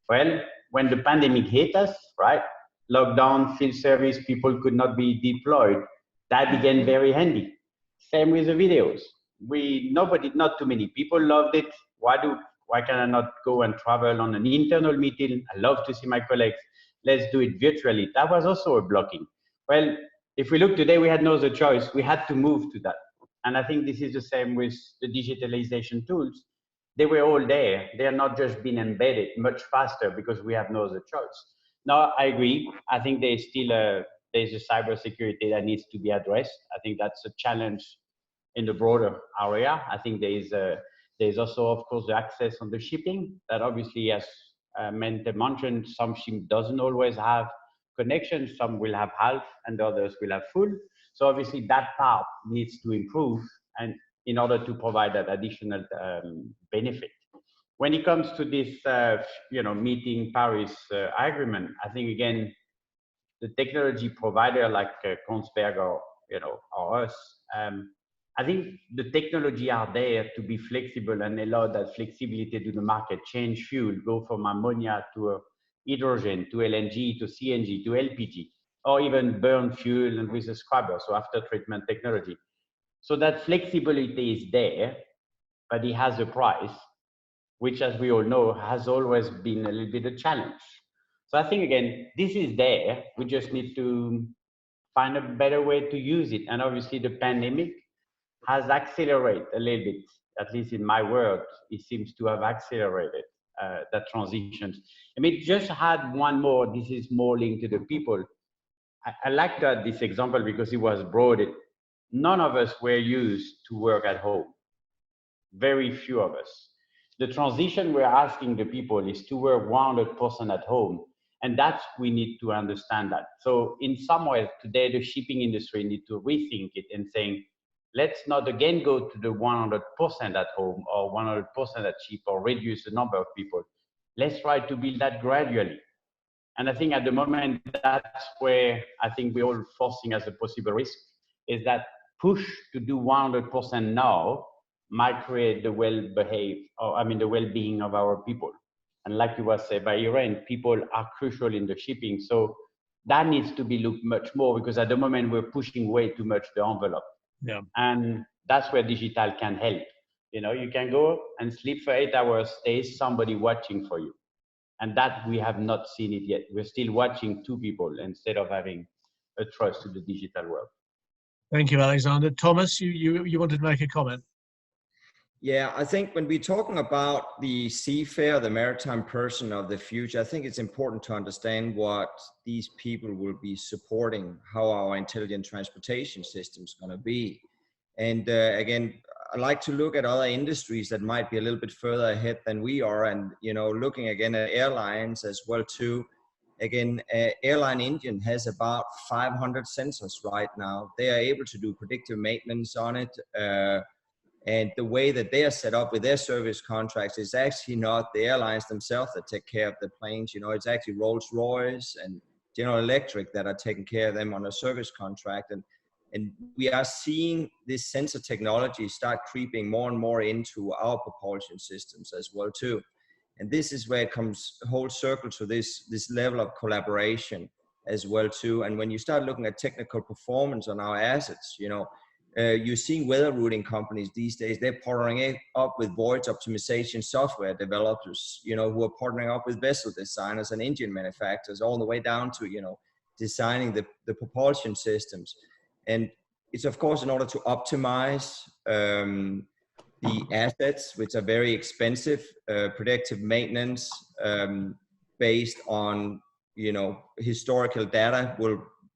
D: Well, when the pandemic hit us, right, lockdown, field service, people could not be deployed. That became very handy. Same with the videos. Not too many people loved it. Why can I not go and travel on an internal meeting? I love to see my colleagues. Let's do it virtually. That was also a blocking. Well, if we look today, we had no other choice. We had to move to that. And I think this is the same with the digitalization tools. They were all there. They are not just being embedded much faster because we have no other choice. Now, I agree. I think there's still there's a cybersecurity that needs to be addressed. I think that's a challenge in the broader area. I think there's also, of course, the access on the shipping that obviously, as METTE mentioned, some ship doesn't always have connection. Some will have half and the others will have full. So obviously that part needs to improve and in order to provide that additional benefit. When it comes to this, you know, meeting Paris agreement, I think again, the technology provider like Kongsberg or, you know, or us, I think the technology are there to be flexible and allow that flexibility to the market, change fuel, go from ammonia to hydrogen, to LNG, to CNG, to LPG, or even burn fuel and with a scrubber, so after treatment technology. So that flexibility is there, but it has a price, which as we all know, has always been a little bit a challenge. So I think, again, this is there. We just need to find a better way to use it. And obviously the pandemic has accelerated a little bit, at least in my world, it seems to have accelerated that transition. I mean, just had one more, this is more linked to the people. I like that this example because it was broad. None of us were used to work at home. Very few of us. The transition we're asking the people is to work 100% at home. And that's, we need to understand that. So in some ways today, the shipping industry need to rethink it and saying, let's not again go to the 100% at home or 100% at ship or reduce the number of people. Let's try to build that gradually. And I think at the moment, that's where I think we're all forcing as a possible risk, is that push to do 100% now might create the the well-being of our people. And like you was said by IRENE, people are crucial in the shipping. So that needs to be looked much more, because at the moment we're pushing way too much the envelope.
A: Yeah.
D: And that's where digital can help. You know, you can go and sleep for 8 hours, there's somebody watching for you. And that we have not seen it yet. We're still watching two people instead of having a trust to the digital world.
A: Thank you, Alexander. Thomas, you wanted to make a comment?
H: Yeah, I think when we're talking about the seafarer, the maritime person of the future, I think it's important to understand what these people will be supporting, how our intelligent transportation system is going to be. And again, I like to look at other industries that might be a little bit further ahead than we are, and looking again at airlines as well too. Again, airline engine has about 500 sensors right now. They are able to do predictive maintenance on it. And the way that they are set up with their service contracts is actually not the airlines themselves that take care of the planes. It's actually Rolls-Royce and General Electric that are taking care of them on a service contract. And we are seeing this sensor technology start creeping more and more into our propulsion systems as well too. And this is where it comes whole circle to this level of collaboration as well too. And when you start looking at technical performance on our assets, you're seeing weather routing companies these days, they're partnering up with voyage optimization software developers, who are partnering up with vessel designers and engine manufacturers, all the way down to, designing the propulsion systems. And it's, of course, in order to optimize the assets, which are very expensive, predictive maintenance based on, historical data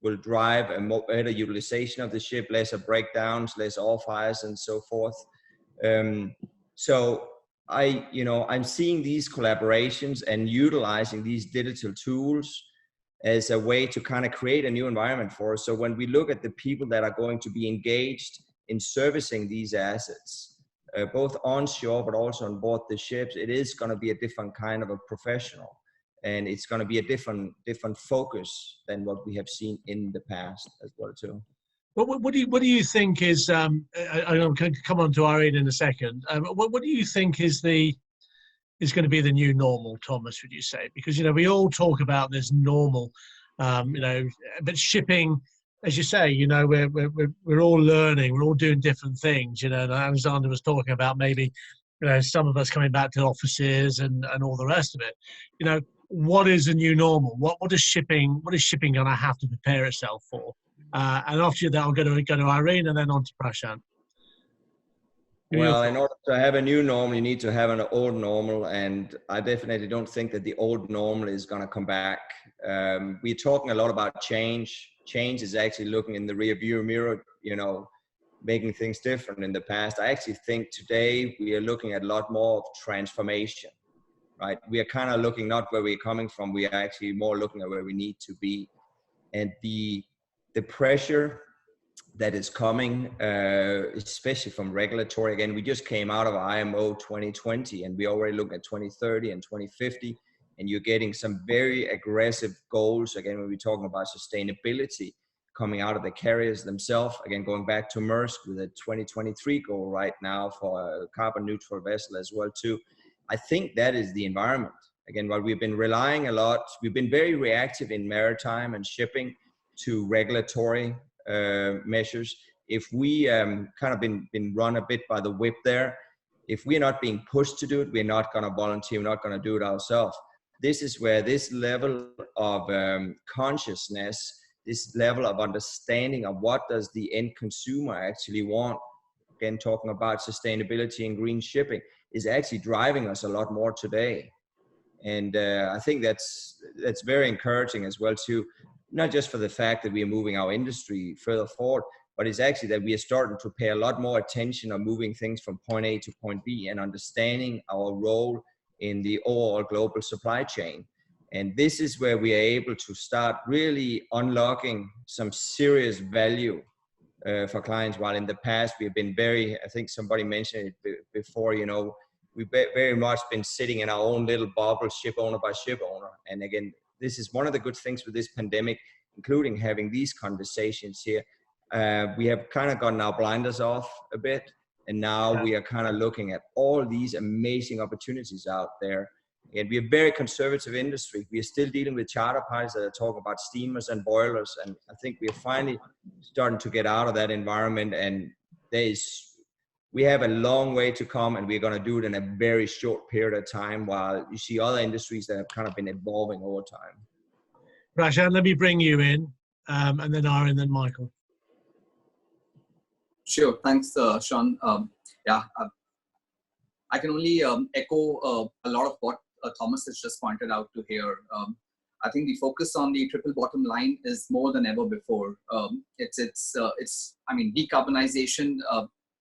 H: will drive a better utilization of the ship, lesser breakdowns, less off hires, and so forth. So I'm seeing these collaborations and utilizing these digital tools as a way to kind of create a new environment for us. So when we look at the people that are going to be engaged in servicing these assets, both onshore but also on board the ships, it is going to be a different kind of a professional. And it's going to be a different focus than what we have seen in the past as well too.
A: What do you think is? I'm going to come on to IRENE in a second. What do you think is going to be the new normal, Thomas? Would you say? Because we all talk about this normal, but shipping, as you say, we're all learning, we're all doing different things. And Alexander was talking about maybe some of us coming back to offices and all the rest of it. What is a new normal? What is shipping going to have to prepare itself for? And after that, I'll go to IRENE and then on to Prashant.
H: Well, in order to have a new normal, you need to have an old normal, and I definitely don't think that the old normal is going to come back. We're talking a lot about change. Change is actually looking in the rearview mirror, making things different in the past. I actually think today we are looking at a lot more of transformation. Right, we are kind of looking not where we're coming from. We are actually more looking at where we need to be, and the pressure that is coming, especially from regulatory. Again, we just came out of IMO 2020, and we already look at 2030 and 2050, and you're getting some very aggressive goals. Again, when we're talking about sustainability coming out of the carriers themselves. Again, going back to Maersk with a 2023 goal right now for a carbon neutral vessel as well too. I think that is the environment. Again, while we've been relying a lot, we've been very reactive in maritime and shipping to regulatory measures. If we kind of been run a bit by the whip there, if we're not being pushed to do it, we're not going to volunteer, we're not going to do it ourselves. this is where this level of consciousness, this level of understanding of what does the end consumer actually want, again talking about sustainability and green shipping, is actually driving us a lot more today. And I think that's very encouraging as well too, not just for the fact that we are moving our industry further forward, but it's actually that we are starting to pay a lot more attention on moving things from point A to point B and understanding our role in the overall global supply chain. And this is where we are able to start really unlocking some serious value for clients. While in the past we have been very, I think somebody mentioned it before, you know, we've very much been sitting in our own little bubble, ship owner by ship owner. And again, this is one of the good things with this pandemic, including having these conversations here. We have kind of gotten our blinders off a bit, and now we are kind of looking at all these amazing opportunities out there. And we're a very conservative industry. We are still dealing with charter parties that are talking about steamers and boilers, and I think we are finally starting to get out of that environment. And we have a long way to come, and we're going to do it in a very short period of time, while you see other industries that have kind of been evolving over time.
A: Prashant, let me bring you in, and then Irene, then Michael.
F: Sure, thanks, Sean. I can only echo a lot of what Thomas has just pointed out to here. I think the focus on the triple bottom line is more than ever before. I mean, decarbonization.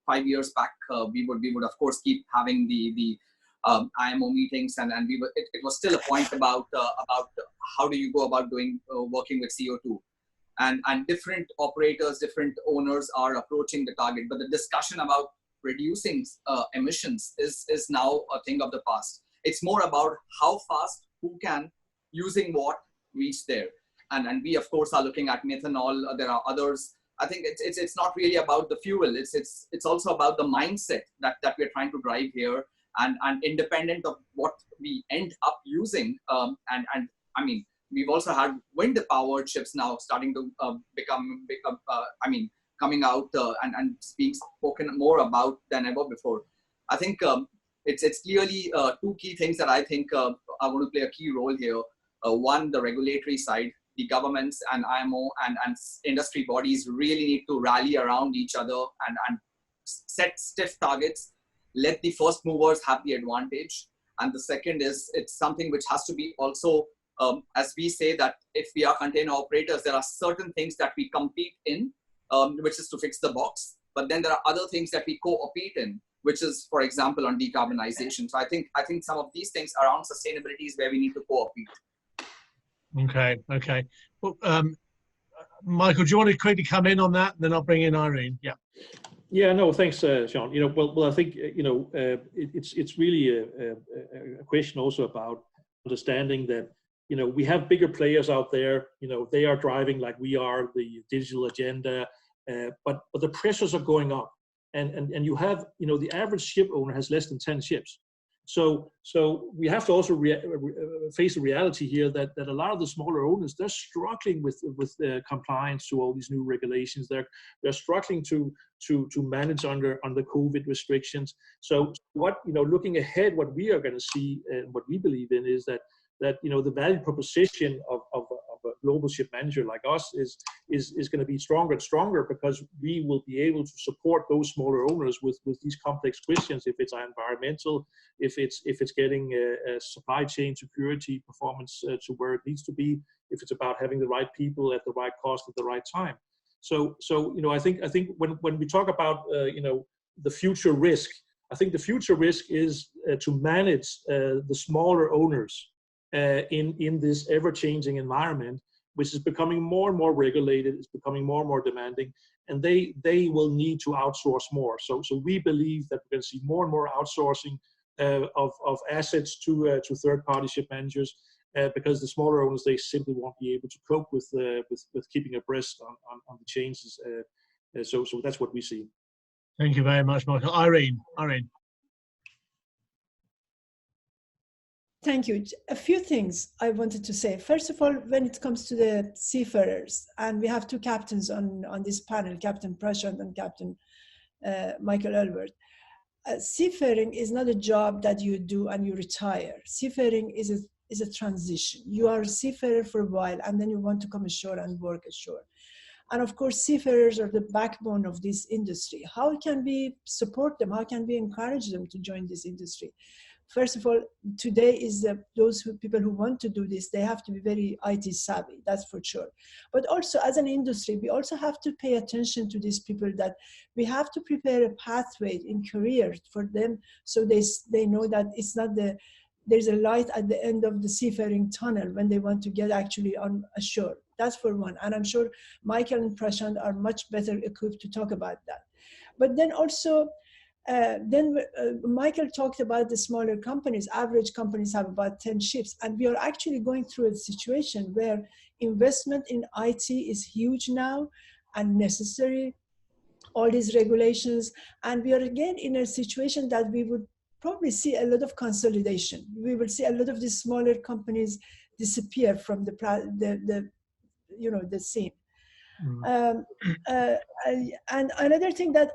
F: 5 years back, we would of course keep having the IMO meetings, and it was still a point about how do you go about working with CO2, and different operators, different owners are approaching the target, but the discussion about reducing emissions is now a thing of the past. It's more about how fast, who can, using what, reach there, and we of course are looking at methanol. There are others. I think it's not really about the fuel. It's also about the mindset that we're trying to drive here, and independent of what we end up using. And I mean, we've also had wind-powered ships now starting to coming out and being spoken more about than ever before. I think it's clearly two key things that I think are going to play a key role here. One, the regulatory side. The governments and IMO and industry bodies really need to rally around each other and set stiff targets. Let the first movers have the advantage. And the second is, it's something which has to be also, as we say that if we are container operators, there are certain things that we compete in, which is to fix the box. But then there are other things that we co-compete in, which is, for example, on decarbonization. So I think some of these things around sustainability is where we need to co-compete.
A: Okay. Well, Michael, do you want to quickly come in on that? Then I'll bring in Irene.
I: Yeah, no, thanks, Sean. You know, well, I think it's really a question also about understanding that we have bigger players out there. They are driving like we are the digital agenda, but the pressures are going up, and you have the average ship owner has less than 10 ships. So we have to also face the reality here that a lot of the smaller owners, they're struggling with compliance to all these new regulations. They're struggling to manage under COVID restrictions. So what looking ahead, what we are going to see and what we believe in is that the value proposition of a global ship manager like us is going to be stronger and stronger, because we will be able to support those smaller owners with these complex questions. If it's environmental, if it's getting supply chain security performance to where it needs to be, if it's about having the right people at the right cost at the right time. So I think when we talk about the future risk, I think the future risk is to manage the smaller owners in this ever-changing environment, which is becoming more and more regulated, it's becoming more and more demanding, and they will need to outsource more. So we believe that we're going to see more and more outsourcing of assets to third-party ship managers, because the smaller owners, they simply won't be able to cope with keeping abreast on the changes. So that's what we see.
A: Thank you very much, Michael. Irene.
C: Thank you. A few things I wanted to say. First of all, when it comes to the seafarers, and we have two captains on this panel, Captain Prashant and Captain Michael ELWERT. Seafaring is not a job that you do and you retire. Seafaring is a is a transition. You are a seafarer for a while, and then you want to come ashore and work ashore. And of course, seafarers are the backbone of this industry. How can we support them? How can we encourage them to join this industry? First of all, today is people who want to do this, they have to be very IT savvy, that's for sure. But also as an industry, we also have to pay attention to these people, that we have to prepare a pathway in career for them, so they know that it's not there's a light at the end of the seafaring tunnel when they want to get actually on ashore. That's for one. And I'm sure Michael and Prashant are much better equipped to talk about that. But then also, Michael talked about the smaller companies. Average companies have about 10 ships. And we are actually going through a situation where investment in IT is huge now and necessary, all these regulations. And we are again in a situation that we would probably see a lot of consolidation. We will see a lot of these smaller companies disappear from the scene. And another thing that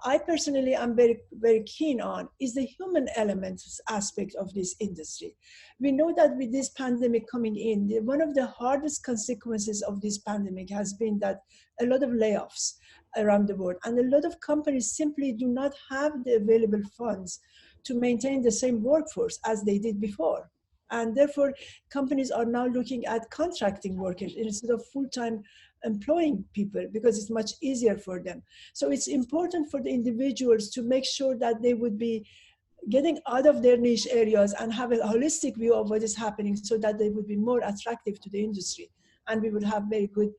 C: I personally am very, very keen on is the human elements aspect of this industry. We know that with this pandemic coming in, one of the hardest consequences of this pandemic has been that a lot of layoffs around the world, and a lot of companies simply do not have the available funds to maintain the same workforce as they did before. And therefore, companies are now looking at contracting workers instead of full-time employing people, because it's much easier for them. So it's important for the individuals to make sure that they would be getting out of their niche areas and have a holistic view of what is happening, so that they would be more attractive to the industry. And we would have very good,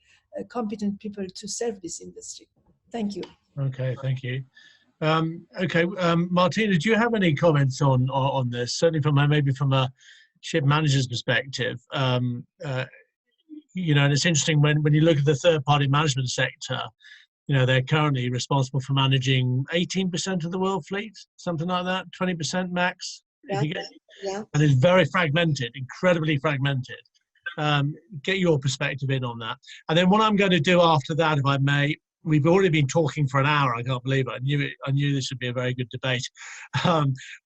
C: competent people to serve this industry. Thank you.
A: Okay, thank you. Martina, do you have any comments on this? Certainly maybe from a ship manager's perspective. And it's interesting when you look at the third-party management sector, they're currently responsible for managing 18% of the world fleet, something like that, 20% max.
G: Yeah.
A: And it's very fragmented, incredibly fragmented. Get your perspective in on that. And then what I'm going to do after that, if I may, we've already been talking for an hour. I can't believe it. I knew this would be a very good debate.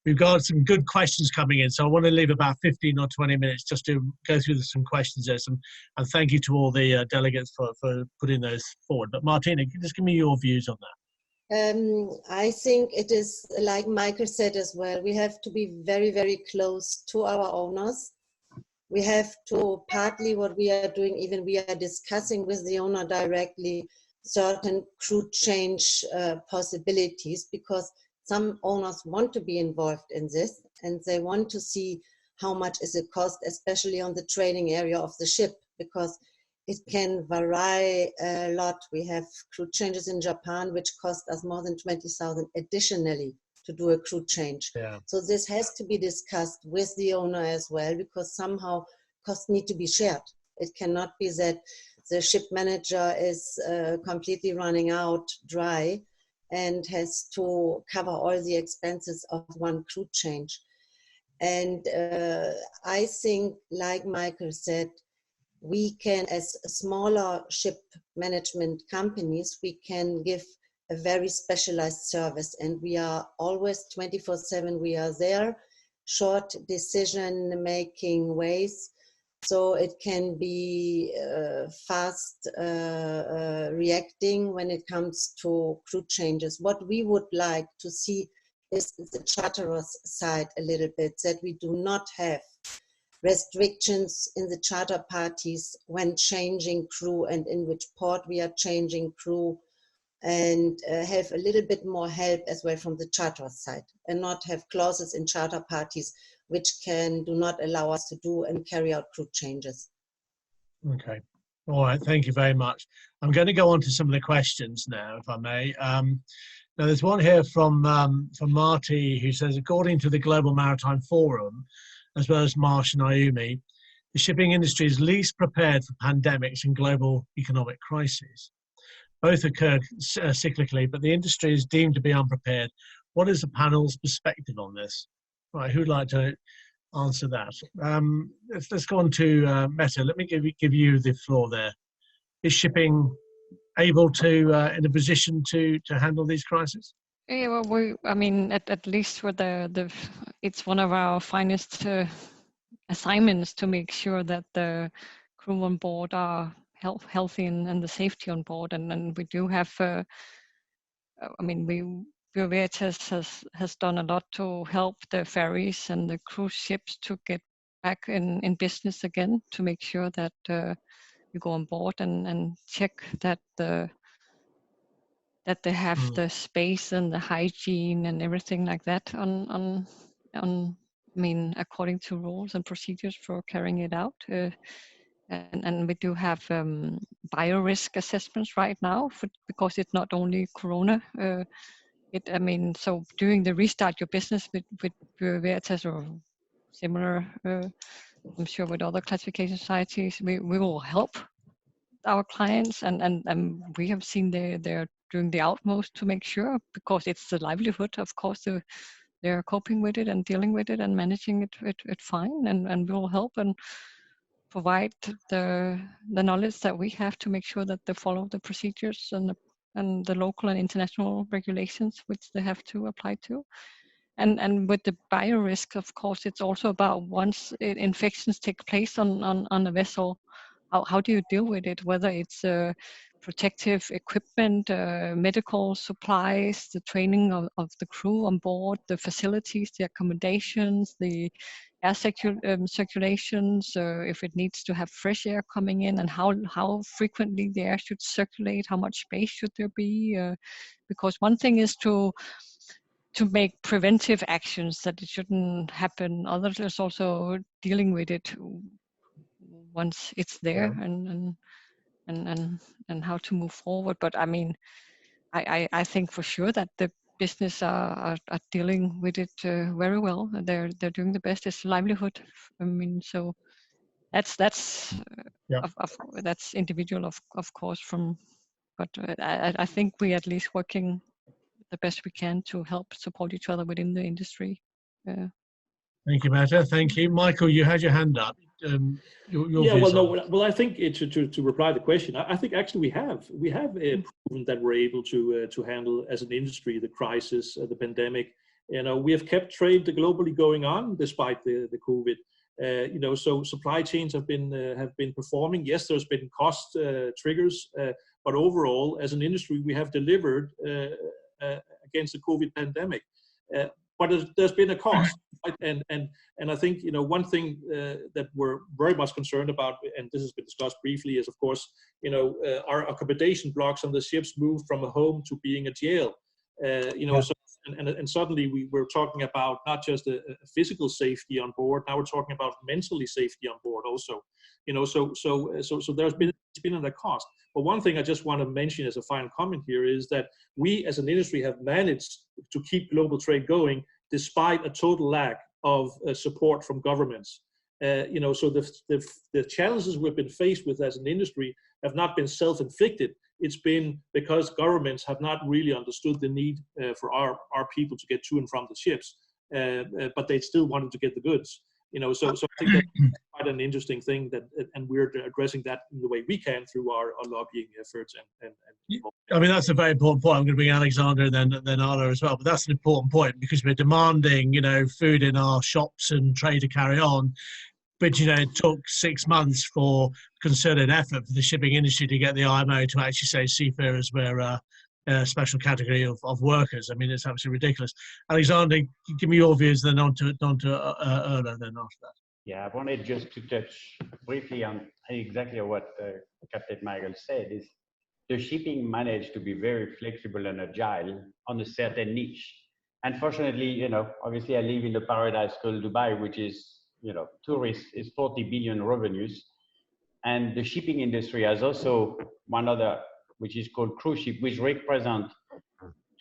A: We've got some good questions coming in, so I want to leave about 15 or 20 minutes just to go through some questions there. And thank you to all the delegates for putting those forward. But Martina, just give me your views on that.
G: I think it is, like Michael said as well, we have to be very, very close to our owners. We have to, partly what we are doing, even we are discussing with the owner directly certain crew change possibilities, because some owners want to be involved in this and they want to see how much is it cost, especially on the training area of the ship, because it can vary a lot. We have crew changes in Japan which cost us more than 20,000 additionally to do a crew change.
A: Yeah.
G: So this has to be discussed with the owner as well, because somehow costs need to be shared. It cannot be that the ship manager is completely running out dry and has to cover all the expenses of one crew change. And I think, like Michael said, we can, as smaller ship management companies, we can give a very specialized service, and we are always 24/7, we are there, short decision-making ways. So it can be fast reacting when it comes to crew changes. What we would like to see is the charterers side a little bit, that we do not have restrictions in the charter parties when changing crew and in which port we are changing crew, and have a little bit more help as well from the charter side, and not have clauses in charter parties which do not allow us to do and carry out crew changes.
A: Okay. All right. Thank you very much. I'm going to go on to some of the questions now, if I may. Now, there's one here from Marty, who says, according to the Global Maritime Forum, as well as Marsh and IUMI, the shipping industry is least prepared for pandemics and global economic crises. Both occur cyclically, but the industry is deemed to be unprepared. What is the panel's perspective on this? Right, who'd like to answer that? Let's go on to METTE. Let me give you the floor there. Is shipping able to, in a position to handle these crises?
E: Yeah, well, I mean, at least with it's one of our finest assignments to make sure that the crew on board are healthy and the safety on board. And we do have, I mean, Veritas has done a lot to help the ferries and the cruise ships to get back in business again, to make sure that you go on board and check that they have the space and the hygiene and everything like that on I mean, according to rules and procedures for carrying it out. And we do have biorisk assessments right now because it's not only Corona. I mean, so during the restart your business with Veritas or similar, I'm sure with other classification societies, we will help our clients, and we have seen they're doing the utmost to make sure, because it's the livelihood, of course, they're coping with it and dealing with it and managing it fine, and we will help and provide the knowledge that we have to make sure that they follow the procedures and the local and international regulations which they have to apply to. And with the biorisk, of course, it's also about once infections take place on a vessel, how do you deal with it? Whether it's protective equipment, medical supplies, the training of the crew on board, the facilities, the accommodations, the air circulations, if it needs to have fresh air coming in, and how frequently the air should circulate, how much space should there be? Because one thing is to make preventive actions that it shouldn't happen. Others is also dealing with it once it's there, and how to move forward. But I mean, I think for sure that the business are dealing with it very well. They're doing the best. It's livelihood. I mean, so that's individual of course but I think we at least working the best we can to help support each other within the industry.
A: Thank you, Mette. Thank you. Michael, you had your hand up.
I: Well, I think to reply to the question, I think actually we have proven that we're able to handle as an industry the crisis, the pandemic. You know, we have kept trade globally going on despite the COVID. You know, so supply chains have been performing. Yes, there's been cost triggers, but overall, as an industry, we have delivered against the COVID pandemic. But there's been a cost, right? And I think, you know, one thing that we're very much concerned about, and this has been discussed briefly, is of course, you know, our accommodation blocks on the ships moved from a home to being a jail. You know, so and suddenly we're talking about not just a physical safety on board. Now we're talking about mentally safety on board also. You know, so there's been a cost. But one thing I just want to mention as a final comment here is that we as an industry have managed to keep global trade going despite a total lack of support from governments. You know, so the challenges we've been faced with as an industry have not been self-inflicted. It's been because governments have not really understood the need for our people to get to and from the ships, but they still wanted to get the goods. You know, so I think that's quite an interesting thing and we're addressing that in the way we can through our lobbying efforts and
A: I mean, that's a very important point. I'm going to bring Alexandre and then Arla as well, but that's an important point because we're demanding, you know, food in our shops and trade to carry on. But, you know, it took 6 months for concerted effort for the shipping industry to get the IMO to actually say seafarers were a special category of workers. I mean, it's absolutely ridiculous. Alexandre, give me your views, then on to Erle, then after that.
D: Yeah, I wanted just to touch briefly on exactly what Captain Michael said, is the shipping managed to be very flexible and agile on a certain niche. Unfortunately, you know, obviously I live in the paradise called Dubai, which is, you know, tourists is 40 billion revenues. And the shipping industry has also one other, which is called cruise ship, which represent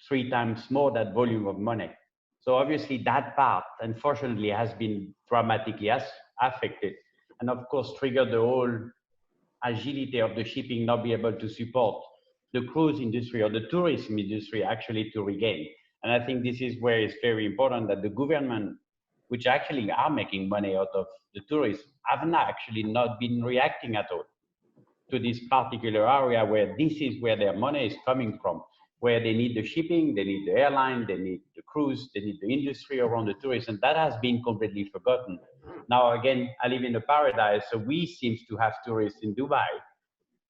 D: 3 times more that volume of money. So obviously that part, unfortunately, has been dramatically affected. And of course, triggered the whole agility of the shipping not be able to support the cruise industry or the tourism industry actually to regain. And I think this is where it's very important that the government, which actually are making money out of the tourism, have not been reacting at all to this particular area where this is where their money is coming from. where they need the shipping, they need the airline, they need the cruise, they need the industry around the tourism. That has been completely forgotten. Now, again, I live in a paradise, so we seem to have tourists in Dubai,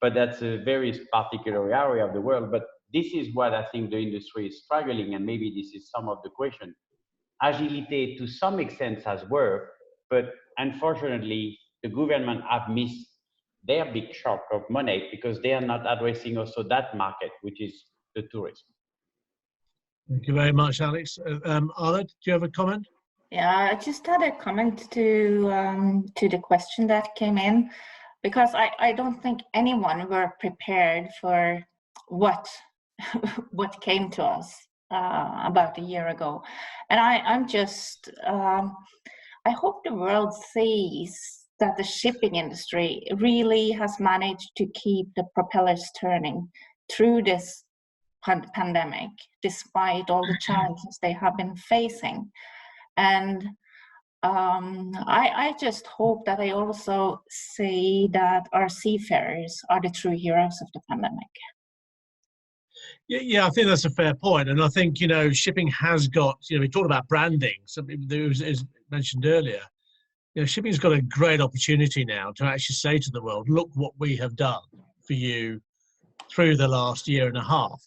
D: but that's a very particular area of the world. But this is what I think the industry is struggling, and maybe this is some of the question. Agility to some extent has worked, but unfortunately, the government have missed their big chunk of money because they are not addressing also that market, which is the tourism.
A: Thank you very much, Alex. Arla, do you have a comment?
B: Yeah, I just had a comment to the question that came in, because I don't think anyone were prepared for what came to us about a year ago. And I'm just, I hope the world sees that the shipping industry really has managed to keep the propellers turning through this pandemic, despite all the challenges they have been facing. And I just hope that they also see that our seafarers are the true heroes of the pandemic.
A: Yeah, I think that's a fair point. And I think, you know, shipping has got, you know, we talked about branding, something that was mentioned earlier. You know, shipping's got a great opportunity now to actually say to the world, look what we have done for you through the last year and a half.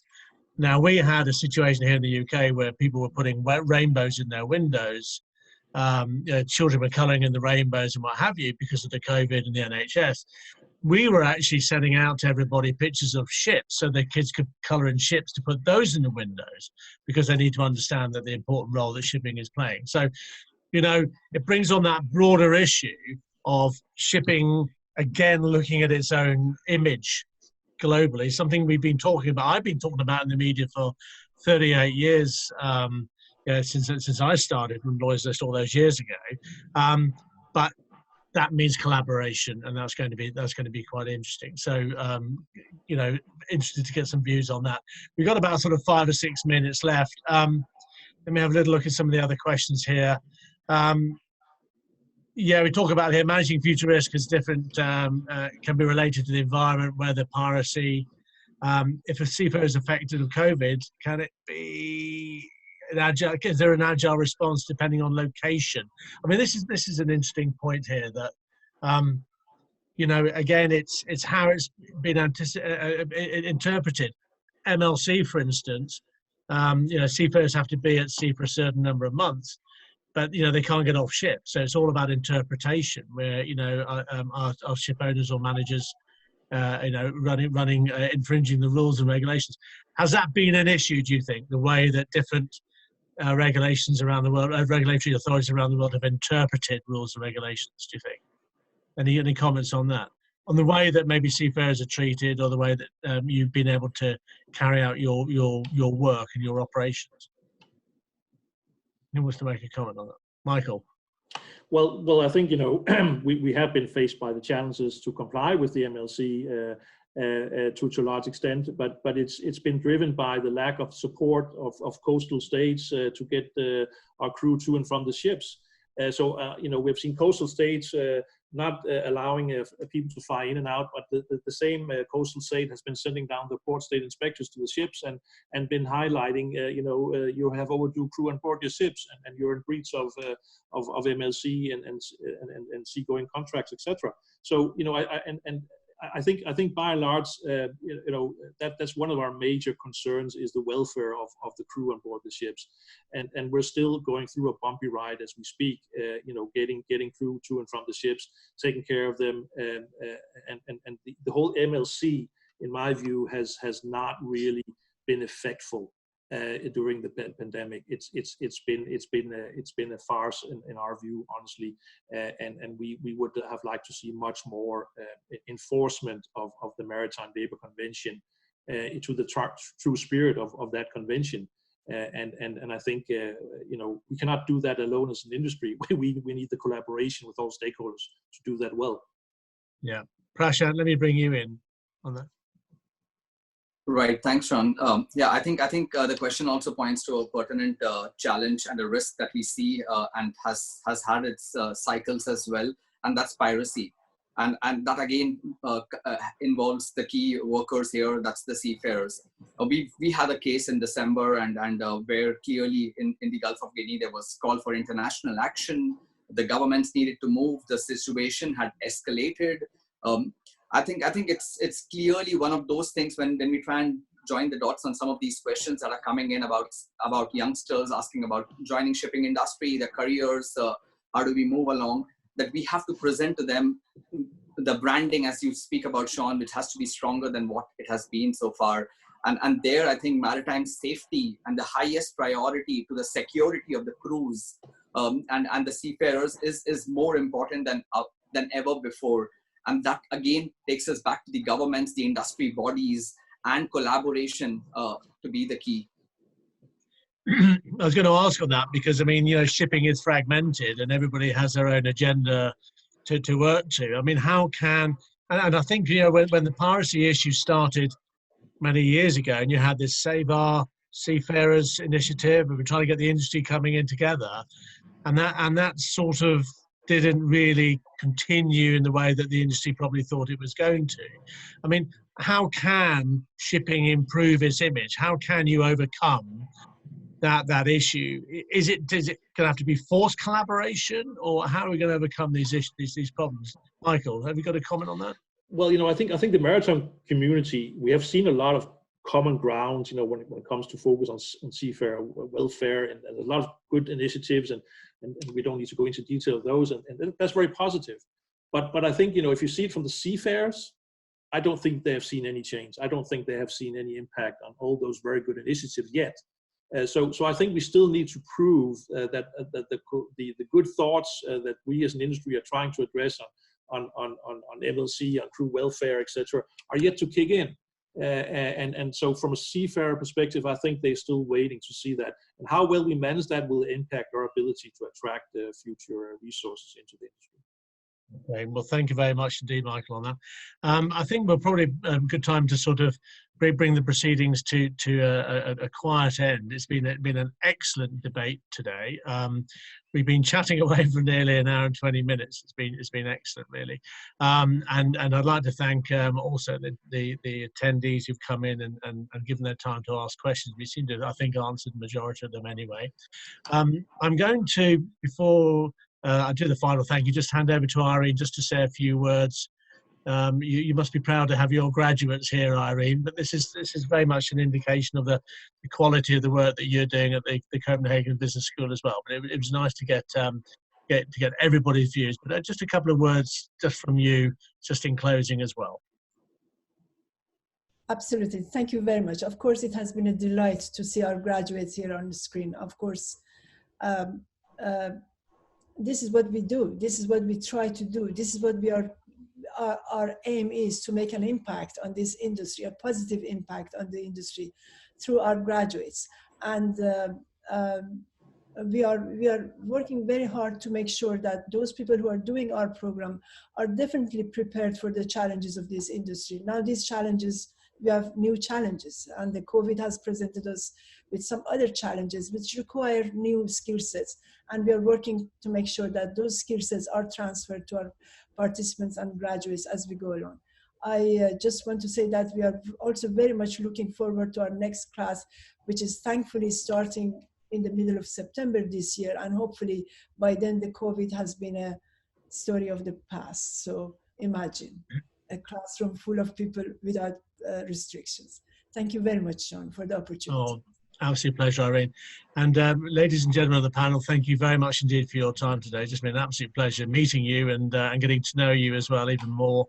A: Now, we had a situation here in the UK where people were putting rainbows in their windows. You know, children were colouring in the rainbows and what have you because of the COVID and the NHS. We were actually sending out to everybody pictures of ships so their kids could colour in ships to put those in the windows because they need to understand that the important role that shipping is playing. So, you know, it brings on that broader issue of shipping, again, looking at its own image globally, something we've been talking about. I've been talking about in the media for 38 years, since I started with Lloyd's List all those years ago. But that means collaboration, and that's going to be quite interesting. So, you know, interested to get some views on that. We've got about sort of 5 or 6 minutes left. Let me have a little look at some of the other questions here. Yeah, we talk about here managing future risk is different, can be related to the environment, weather, piracy. If a seafarer is affected with COVID, can it be an agile? Is there an agile response depending on location? I mean, this is an interesting point here that, you know, again, it's how it's been interpreted. MLC, for instance, you know, seafarers have to be at sea for a certain number of months, but, you know, they can't get off ship. So it's all about interpretation where, you know, our ship owners or managers, you know, infringing the rules and regulations. Has that been an issue, do you think, the way that different regulations around the world, regulatory authorities around the world have interpreted rules and regulations, do you think? Any comments on that? On the way that maybe seafarers are treated or the way that you've been able to carry out your work and your operations? Who wants to make a comment on that? Michael.
I: Well, I think, you know, we have been faced by the challenges to comply with the MLC to a large extent, but it's been driven by the lack of support of coastal states to get our crew to and from the ships. So, you know, we've seen coastal states not allowing people to fly in and out, but the same coastal state has been sending down the port state inspectors to the ships and been highlighting, you know, you have overdue crew on board your ships and you're in breach of MLC and seagoing contracts, etc. So, you know, I think by and large, you know, that's one of our major concerns is the welfare of the crew on board the ships, and we're still going through a bumpy ride as we speak. You know, getting crew to and from the ships, taking care of them, and the whole MLC, in my view, has not really been effectful during the pandemic. It's been a farce in our view, honestly, and we would have liked to see much more enforcement of the Maritime Labor Convention into the true spirit of that convention. And I think you know, we cannot do that alone as an industry. We need the collaboration with all stakeholders to do that well. Yeah,
A: Prashant, let me bring you in on that.
F: Right, thanks, Sean. Yeah, I think the question also points to a pertinent challenge and a risk that we see and has had its cycles as well, and that's piracy. And that again involves the key workers here, that's the seafarers. We had a case in December and where clearly in the Gulf of Guinea there was call for international action. The governments needed to move, the situation had escalated. I think it's clearly one of those things when we try and join the dots on some of these questions that are coming in about youngsters asking about joining shipping industry, their careers, how do we move along, that we have to present to them the branding, as you speak about, Sean, which has to be stronger than what it has been so far. And there, I think maritime safety and the highest priority to the security of the crews and the seafarers is more important than ever before. And that again takes us back to the governments, the industry bodies, and collaboration to be the key.
A: I was going to ask on that because, I mean, you know, shipping is fragmented and everybody has their own agenda to work to. I mean, how can, and I think, you know, when the piracy issue started many years ago and you had this Save Our Seafarers initiative, and we're trying to get the industry coming in together, and that sort of didn't really continue in the way that the industry probably thought it was going to. I mean, how can shipping improve its image? How can you overcome that issue? Is it going to have to be forced collaboration, or how are we going to overcome these issues, these problems? Michael, have you got a comment on that?
I: Well, you know, I think the maritime community, we have seen a lot of common ground, you know, when it comes to focus on seafarer welfare, and a lot of good initiatives, and we don't need to go into detail of those, and that's very positive. But I think, you know, if you see it from the seafarers, I don't think they have seen any change. I don't think they have seen any impact on all those very good initiatives yet. So I think we still need to prove that the good thoughts that we as an industry are trying to address on MLC, on crew welfare, etc., are yet to kick in. And so from a seafarer perspective, I think they're still waiting to see that. And how well we manage that will impact our ability to attract future resources into the industry.
A: Okay, well, thank you very much indeed, Michael, on that. I think we're probably a good time to sort of bring the proceedings to a quiet end. It's been an excellent debate today. We've been chatting away for nearly an hour and 20 minutes. It's been excellent, really. And I'd like to thank also the attendees who've come in and given their time to ask questions. We seem to, I think, answered the majority of them anyway. I'm going to, before I do the final thank you, just hand over to Irene just to say a few words. You must be proud to have your graduates here, Irene, but this is very much an indication of the quality of the work that you're doing at the Copenhagen Business School as well. But it was nice to get everybody's views. But just a couple of words just from you, just in closing as well.
C: Absolutely. Thank you very much. Of course, it has been a delight to see our graduates here on the screen. Of course, this is what we do. This is what we try to do. This is what we are. Our aim is to make an impact on this industry, a positive impact on the industry through our graduates. And we are working very hard to make sure that those people who are doing our program are definitely prepared for the challenges of this industry. Now these challenges, we have new challenges, and the COVID has presented us with some other challenges which require new skill sets. And we are working to make sure that those skill sets are transferred to our participants and graduates as we go along. I just want to say that we are also very much looking forward to our next class, which is thankfully starting in the middle of September this year. And hopefully by then the COVID has been a story of the past. So imagine a classroom full of people without restrictions. Thank you very much, Sean, for the opportunity.
A: Oh, absolute pleasure, Irene. And ladies and gentlemen of the panel, thank you very much indeed for your time today. It's just been an absolute pleasure meeting you and getting to know you as well even more,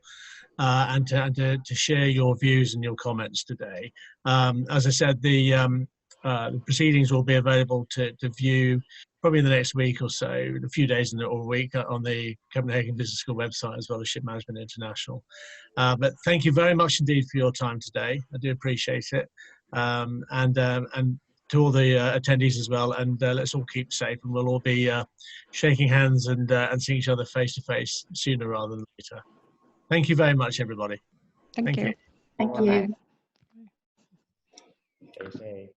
A: and to share your views and your comments today. As I said, the proceedings will be available to view probably in the next week or so, a few days or a week, on the Copenhagen Business School website as well as Ship Management International. But thank you very much indeed for your time today. I do appreciate it. And to all the attendees as well, and let's all keep safe, and we'll all be shaking hands and seeing each other face to face sooner rather than later. Thank you very much, everybody.
E: Thank you.
B: Thank you.
H: Okay.